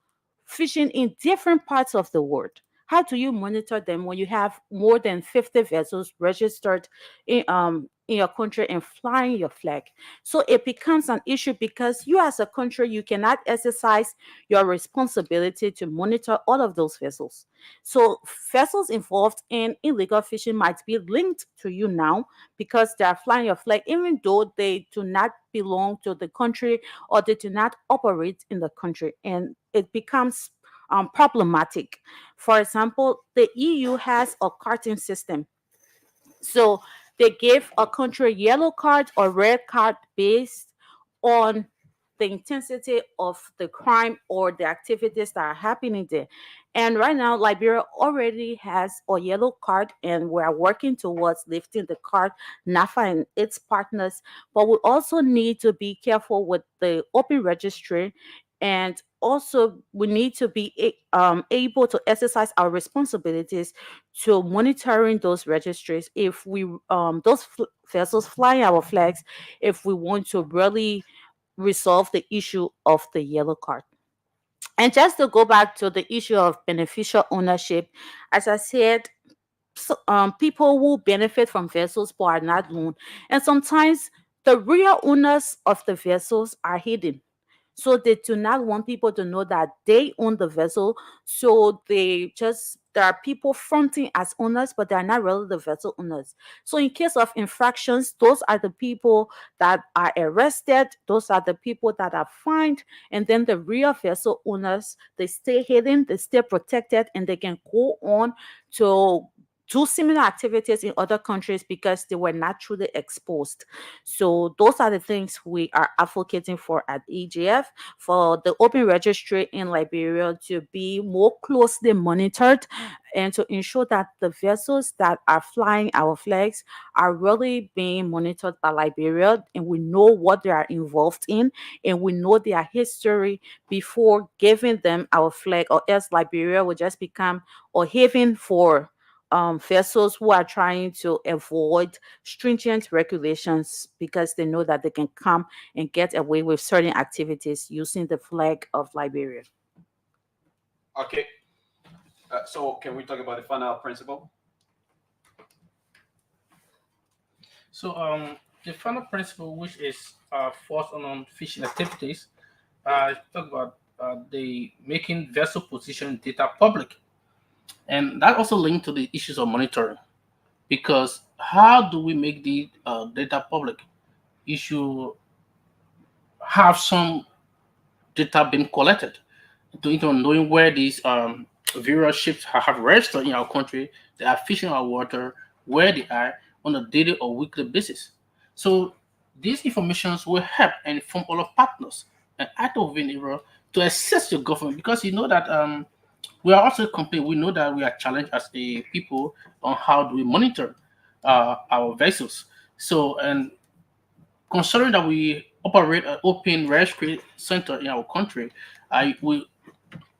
Speaker 5: fishing in different parts of the world? How do you monitor them when you have more than 50 vessels registered in your country and flying your flag? So it becomes an issue because you as a country you cannot exercise your responsibility to monitor all of those vessels. So vessels involved in illegal fishing might be linked to you now because they are flying your flag, even though they do not belong to the country or they do not operate in the country, and it becomes problematic. For example, the EU has a carting system, so they give a country a yellow card or red card based on the intensity of the crime or the activities that are happening there. And right now, Liberia already has a yellow card, and we are working towards lifting the card, NAFA and its partners. But we also need to be careful with the open registry, and also we need to be able to exercise our responsibilities to monitoring those registries if we vessels flying our flags, if we want to really resolve the issue of the yellow card. And just to go back to the issue of beneficial ownership, as I said, people who benefit from vessels but are not known, and sometimes the real owners of the vessels are hidden, so they do not want people to know that they own the vessel. So there are people fronting as owners, but they are not really the vessel owners. So in case of infractions, those are the people that are arrested, those are the people that are fined, and then the real vessel owners, they stay hidden, they stay protected, and they can go on to do similar activities in other countries because they were naturally exposed. So those are the things we are advocating for at EGF, for the open registry in Liberia to be more closely monitored and to ensure that the vessels that are flying our flags are really being monitored by Liberia, and we know what they are involved in and we know their history before giving them our flag, or else Liberia will just become a haven for vessels who are trying to avoid stringent regulations because they know that they can come and get away with certain activities using the flag of Liberia.
Speaker 3: Okay. So can we talk about the final principle?
Speaker 4: So the final principle, which is forced on fishing activities, talk about the making vessel position data public, and that also linked to the issues of monitoring. Because how do we make the data public? You should have some data being collected to knowing where these various ships have registered in our country, they are fishing our water, where they are on a daily or weekly basis. So these informations will help and inform all of partners and act of Venera to assess your government, because you know that we are also complaining. We know that we are challenged as a people on how do we monitor our vessels. So, and considering that we operate an open registry center in our country, I we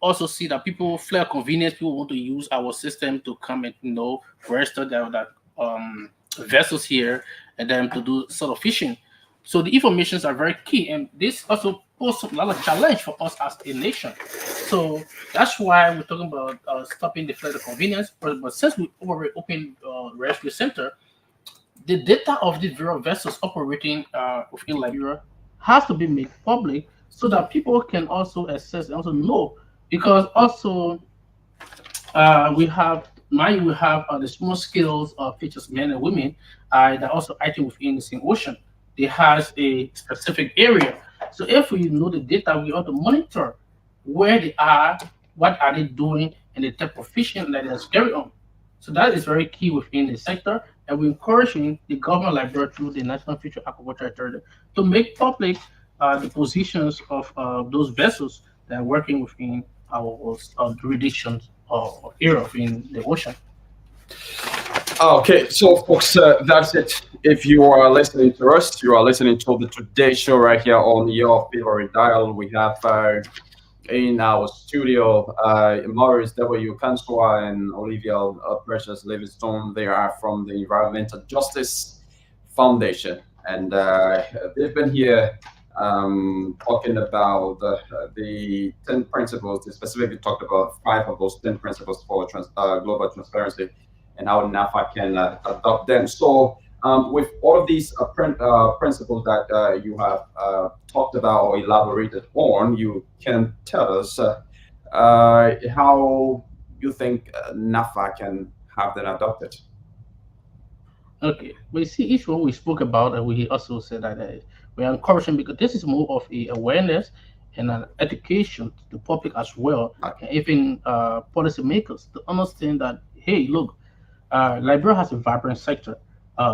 Speaker 4: also see that people flare convenience. People want to use our system to come and register that vessels here and then to do sort of fishing. So the informations are very key, and this also poses a lot of challenge for us as a nation. So that's why we're talking about stopping the flare convenience. But since we operate open registry center, the data of the various vessels operating within Liberia has to be made public so that people can also access and also know. Because also we have now you will have the small scales of fishes, men and women, that also acting within the same ocean. They has a specific area. So if we know the data, we ought to monitor where they are, what are they doing, and the type of fishing that is carried on. So that is very key within the sector, and we're encouraging the government library through the National Future Aquaculture Authority to make public the positions of those vessels that are working within our jurisdictions or area in the ocean.
Speaker 3: Okay, so folks, that's it. If you are listening to us, you are listening to the Today Show right here on your favorite dial. We have in our studio Maurice W. Kanswa and Olivia Precious Livingstone. They are from the Environmental Justice Foundation, and they've been here talking about the 10 principles. They specifically talked about 5 of those 10 principles for global transparency and how NAFA can adopt them. So with all of these principles that you have talked about or elaborated on, you can tell us how you think NAFA can have them adopted.
Speaker 4: Okay, we see each one we spoke about, and we also said that we are encouraging because this is more of a awareness and an education to the public as well,
Speaker 3: Okay.
Speaker 4: and even policymakers to understand that hey, look, Liberia has a vibrant sector,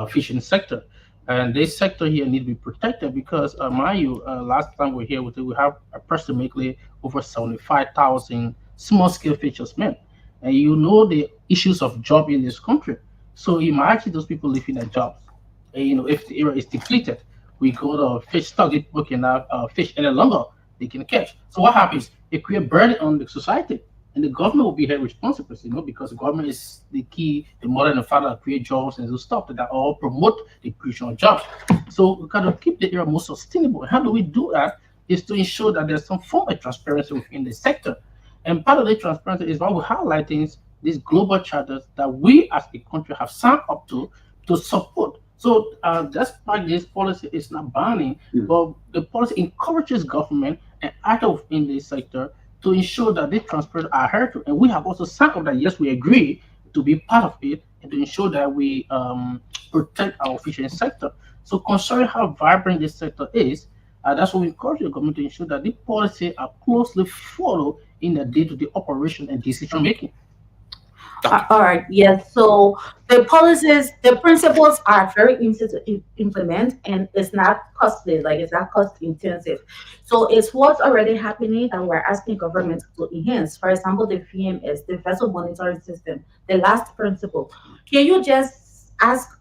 Speaker 4: fishing sector, and this sector here need to be protected because, mind you, last time we were here, we have approximately over 75,000 small-scale fishermen, and you know the issues of job in this country. So imagine those people leaving their jobs. And, if the area is depleted, we go to fish stock, people cannot fish any longer, they can catch. So what happens? It creates burden on the society. And the government will be held responsible, because the government is the key, the mother and the father that create jobs and those stuff that all promote the creation of jobs. So we got to keep the area more sustainable. And how do we do that? Is to ensure that there's some form of transparency within the sector. And part of the transparency is why we're highlighting these global charters that we as a country have signed up to support. So that's why this policy is not binding, but the policy encourages government and actors in this sector to ensure that this transparency are adhered to. And we have also signed up that yes, we agree to be part of it and to ensure that we protect our fishing sector. So considering how vibrant this sector is, that's what we encourage the government to ensure that the policy are closely followed in the day-to-day operation and decision making.
Speaker 5: All right, yes. So the policies, the principles are very easy to implement, and it's not costly, like it's not cost intensive. So it's what's already happening that we're asking government to enhance. For example, the VMS, the vessel monitoring system, the last principle. Can you just ask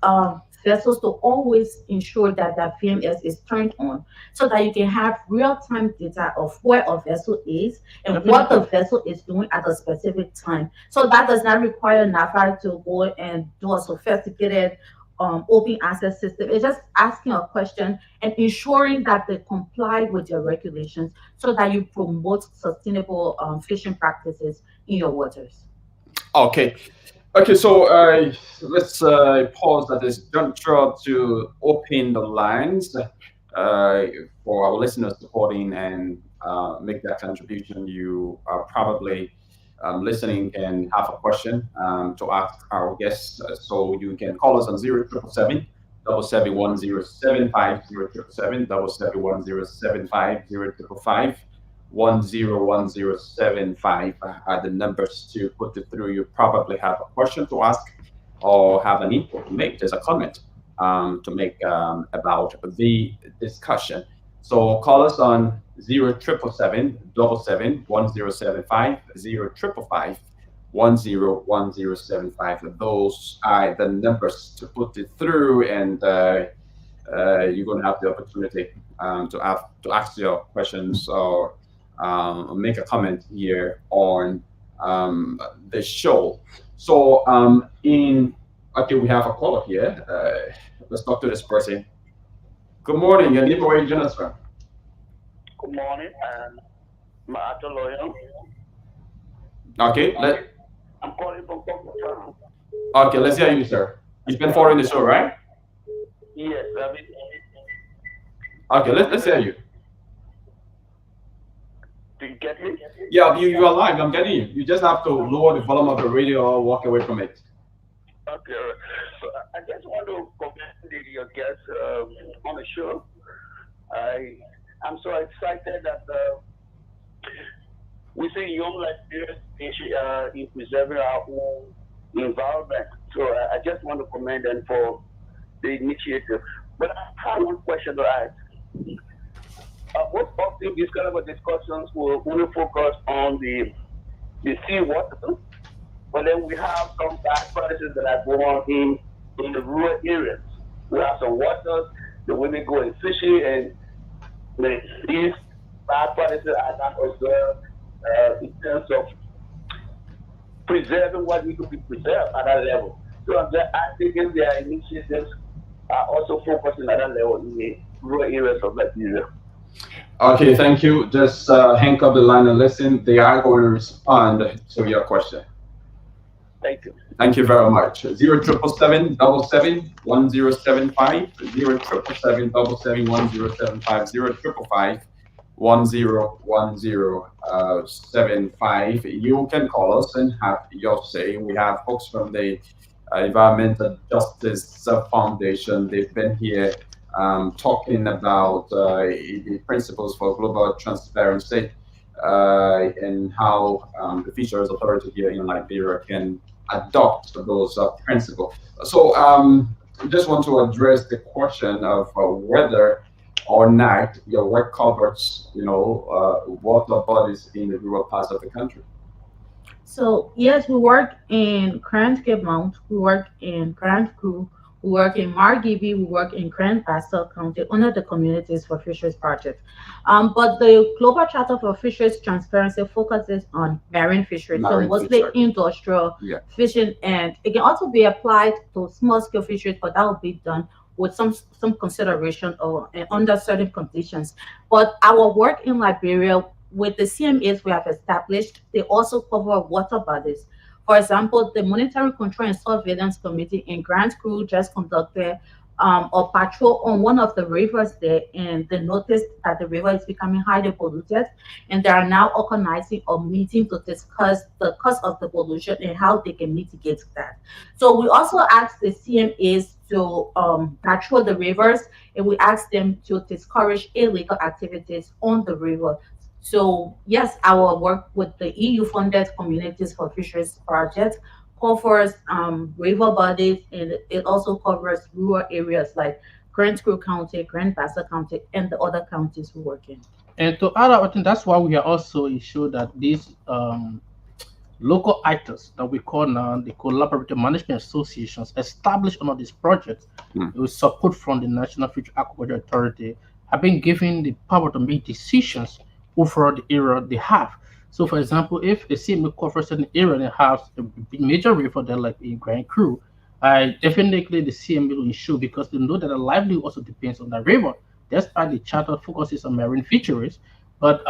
Speaker 5: vessels to always ensure that that VMS is turned on so that you can have real-time data of where a vessel is and what the vessel is doing at a specific time. So that does not require NAFA to go and do a sophisticated open access system. It's just asking a question and ensuring that they comply with your regulations so that you promote sustainable fishing practices in your waters.
Speaker 3: Okay. Okay, so let's pause at this juncture to open the lines for our listeners supporting and make that contribution. You are probably listening and have a question to ask our guests. So you can call us on 0777 771 0775 771 0555 101075 are the numbers to put it through. You probably have a question to ask or have an input to make. There's a comment to make about the discussion. So call us on 0777 1075 101075. Those are the numbers to put it through, and you're going to have the opportunity to ask your questions or make a comment here on the show. So okay, we have a caller here. Let's talk to this person. Good morning. Your name, where you join us from?
Speaker 6: Good morning, Maato Loyal.
Speaker 3: Okay,
Speaker 6: I'm calling from Bogota.
Speaker 3: okay, let's hear you, sir. You've been following the show, right?
Speaker 6: Yes,
Speaker 3: Okay, let's hear you.
Speaker 6: Do you get me?
Speaker 3: Yeah, you are live. I'm getting you. You just have to lower the volume of the radio or walk away from it.
Speaker 6: Okay. So I just want to commend your guest on the show. I'm so excited that we see young Liberians in preserving our own environment. So I just want to commend them for the initiative. But I have one question to ask. Most often these kind of discussions will only focus on the seawater, but then we have some bad practices that are going on in the rural areas. We have some waters, the women go and fishing, and these bad practices are not observed in terms of preserving what needs to be preserved at that level. So I'm just asking their initiatives are also focusing at that level in the rural areas of Nigeria.
Speaker 3: Okay, thank you. Just hang up the line and listen. They are going to respond to your question.
Speaker 6: Thank you.
Speaker 3: Thank you very much. 0777 1075 0777 1075 1075. You can call us and have your say. We have folks from the Environmental Justice Foundation. They've been here talking about the principles for global transparency and how the Fisheries Authority here in Liberia can adopt those principles. So I just want to address the question of whether or not your work covers, water bodies in the rural parts of the country.
Speaker 5: So yes, we work in Grand Cape Mount, we work in Grand Crew, we work in Margibi, we work in Grand Bassa County under the Communities for Fisheries Project. But the Global Charter for Fisheries Transparency focuses on marine fisheries, so mostly industrial fishing, and it can also be applied to small scale fisheries, but that will be done with some consideration or under certain conditions. But our work in Liberia with the CMAs we have established, they also cover water bodies. For example, the Monitoring Control and Surveillance Committee in Grand Crew just conducted a patrol on one of the rivers there, and they noticed that the river is becoming highly polluted, and they are now organizing a meeting to discuss the cause of the pollution and how they can mitigate that. So we also asked the CMAs to patrol the rivers, and we asked them to discourage illegal activities on the river. So yes, our work with the EU-funded Communities for Fisheries project covers river bodies, and it also covers rural areas like Grand Crew County, Grand Bassa County, and the other counties we work in.
Speaker 4: And to add, I think that's why we are also ensured that these local actors that we call now the Collaborative Management Associations established under this project with support from the National Future Aquaculture Authority have been given the power to make decisions over the area they have. So, for example, if a CMA covers an area that has a major river there, like in Grand Crew, definitely the CMA will ensure, because they know that the livelihood also depends on the river. That's why the charter focuses on marine fisheries, but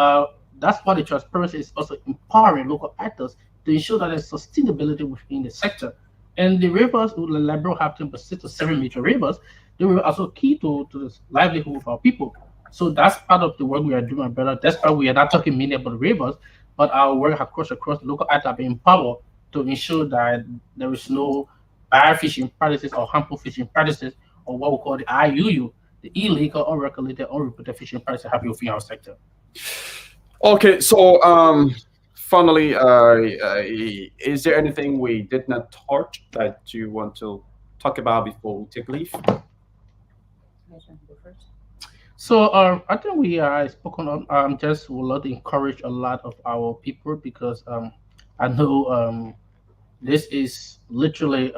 Speaker 4: that's why the transparency is also empowering local actors to ensure that there's sustainability within the sector. And the rivers, Liberia have 6 to 7 major rivers. They were also key to the livelihood of our people. So that's part of the work we are doing, brother. That's why we are not talking mainly about the rivers, but our work across the local actors are being empowered to ensure that there is no bad fishing practices or harmful fishing practices, or what we call the IUU, the illegal, unregulated, unreported fishing practices happening within our sector.
Speaker 3: Okay, so finally, is there anything we did not touch that you want to talk about before we take leave?
Speaker 4: So I think we are spoken on. Just would love to encourage a lot of our people, because I know this is literally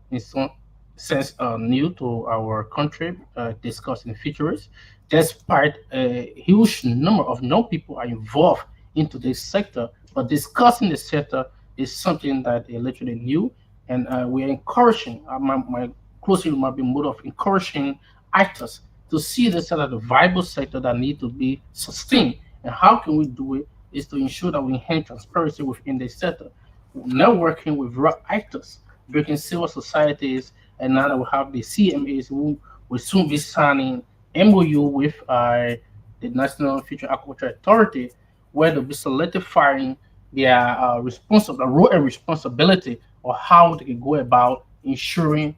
Speaker 4: in some sense new to our country, discussing fisheries. Despite a huge number of young people are involved into this sector, but discussing the sector is something that is literally new, and we are encouraging. My closing might be mode of encouraging actors to see this as a viable sector that need to be sustained. And how can we do it is to ensure that we enhance transparency within the sector, networking with real actors, breaking civil societies, and now that we have the CMAs who will soon be signing MOU with the National Future Aquaculture Authority, where they'll be solidifying their role and responsibility, or how they can go about ensuring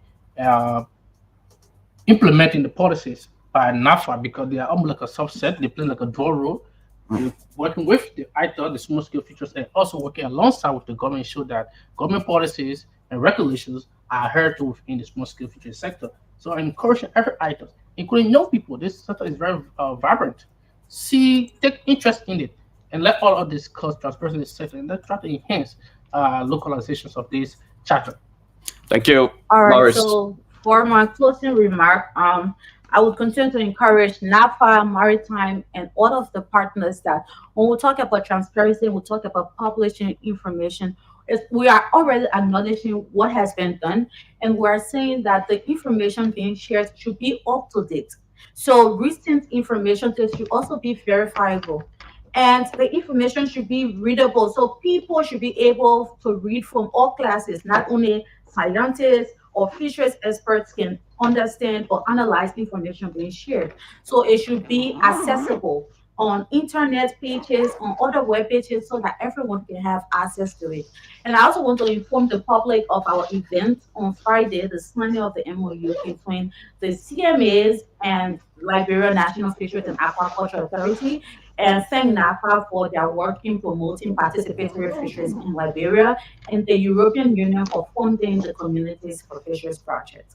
Speaker 4: implementing the policies by NAFA, because they are almost like a subset. They play like a dual role. They're working with the ITER, the small scale features, and also working alongside with the government, ensure that government policies and regulations are adhered to within the small scale features sector. So I'm encouraging every ITER, including young people. This sector is very vibrant. Take interest in it, and let all of this cause transparency in the sector, and let's try to enhance localizations of this charter.
Speaker 3: Thank you,
Speaker 5: All right,
Speaker 3: Morris.
Speaker 5: so for my closing remark, I would continue to encourage NAFA, Maritime, and all of the partners that when we talk about transparency, we talk about publishing information, we are already acknowledging what has been done, and we are saying that the information being shared should be up to date. So recent information should also be verifiable. And the information should be readable. So people should be able to read from all classes, not only scientists or fisheries experts can understand or analyze the information being shared. So it should be accessible on internet pages, on other web pages, so that everyone can have access to it. And I also want to inform the public of our event on Friday, the signing of the MOU between the CMAs and Liberia National Fisheries and Aquaculture Authority, and thank NAFA for their work in promoting participatory fisheries in Liberia, and the European Union for funding the Communities for Fisheries project.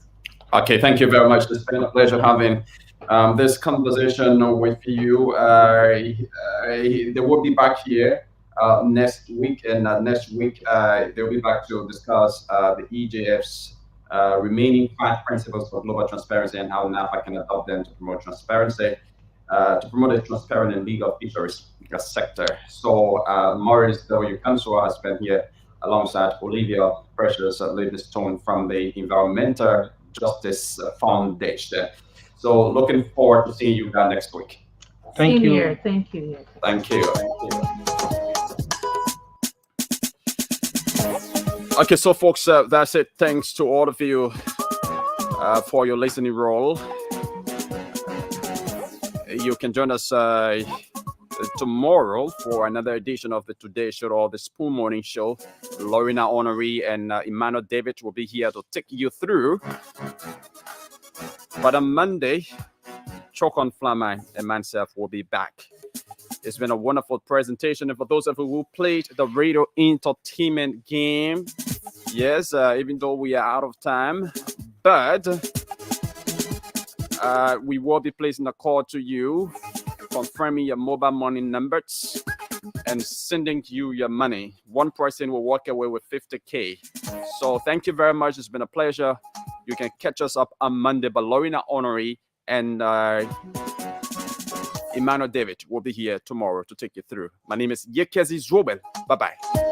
Speaker 3: Okay, thank you very much. It's been a pleasure having this conversation with you. They will be back here next week, and next week they'll be back to discuss the EJF's remaining 5 principles for global transparency and how NAFA can adopt them to promote transparency, to promote a transparent and legal fisheries sector. So Morris W. Kansoa has been here alongside Olivia Precious Livingstone from the Environmental Justice Foundation. So looking forward to seeing you guys next week.
Speaker 4: Thank you.
Speaker 5: Here. Thank you.
Speaker 3: Thank you. Okay, so folks, that's it. Thanks to all of you for your listening role. You can join us tomorrow for another edition of the Today Show or the Spoon Morning Show. Lorena Honoree and Emmanuel David will be here to take you through. But on Monday, Chokon Flaman and myself will be back. It's been a wonderful presentation. And for those of you who played the radio entertainment game, yes, even though we are out of time, but we will be placing a call to you, confirming your mobile money numbers and sending you your money. One person will walk away with 50K. So thank you very much. It's been a pleasure. You can catch us up on Monday, but Lorena Honoree and Emmanuel David will be here tomorrow to take you through. My name is Yekezi Zobel. Bye-bye.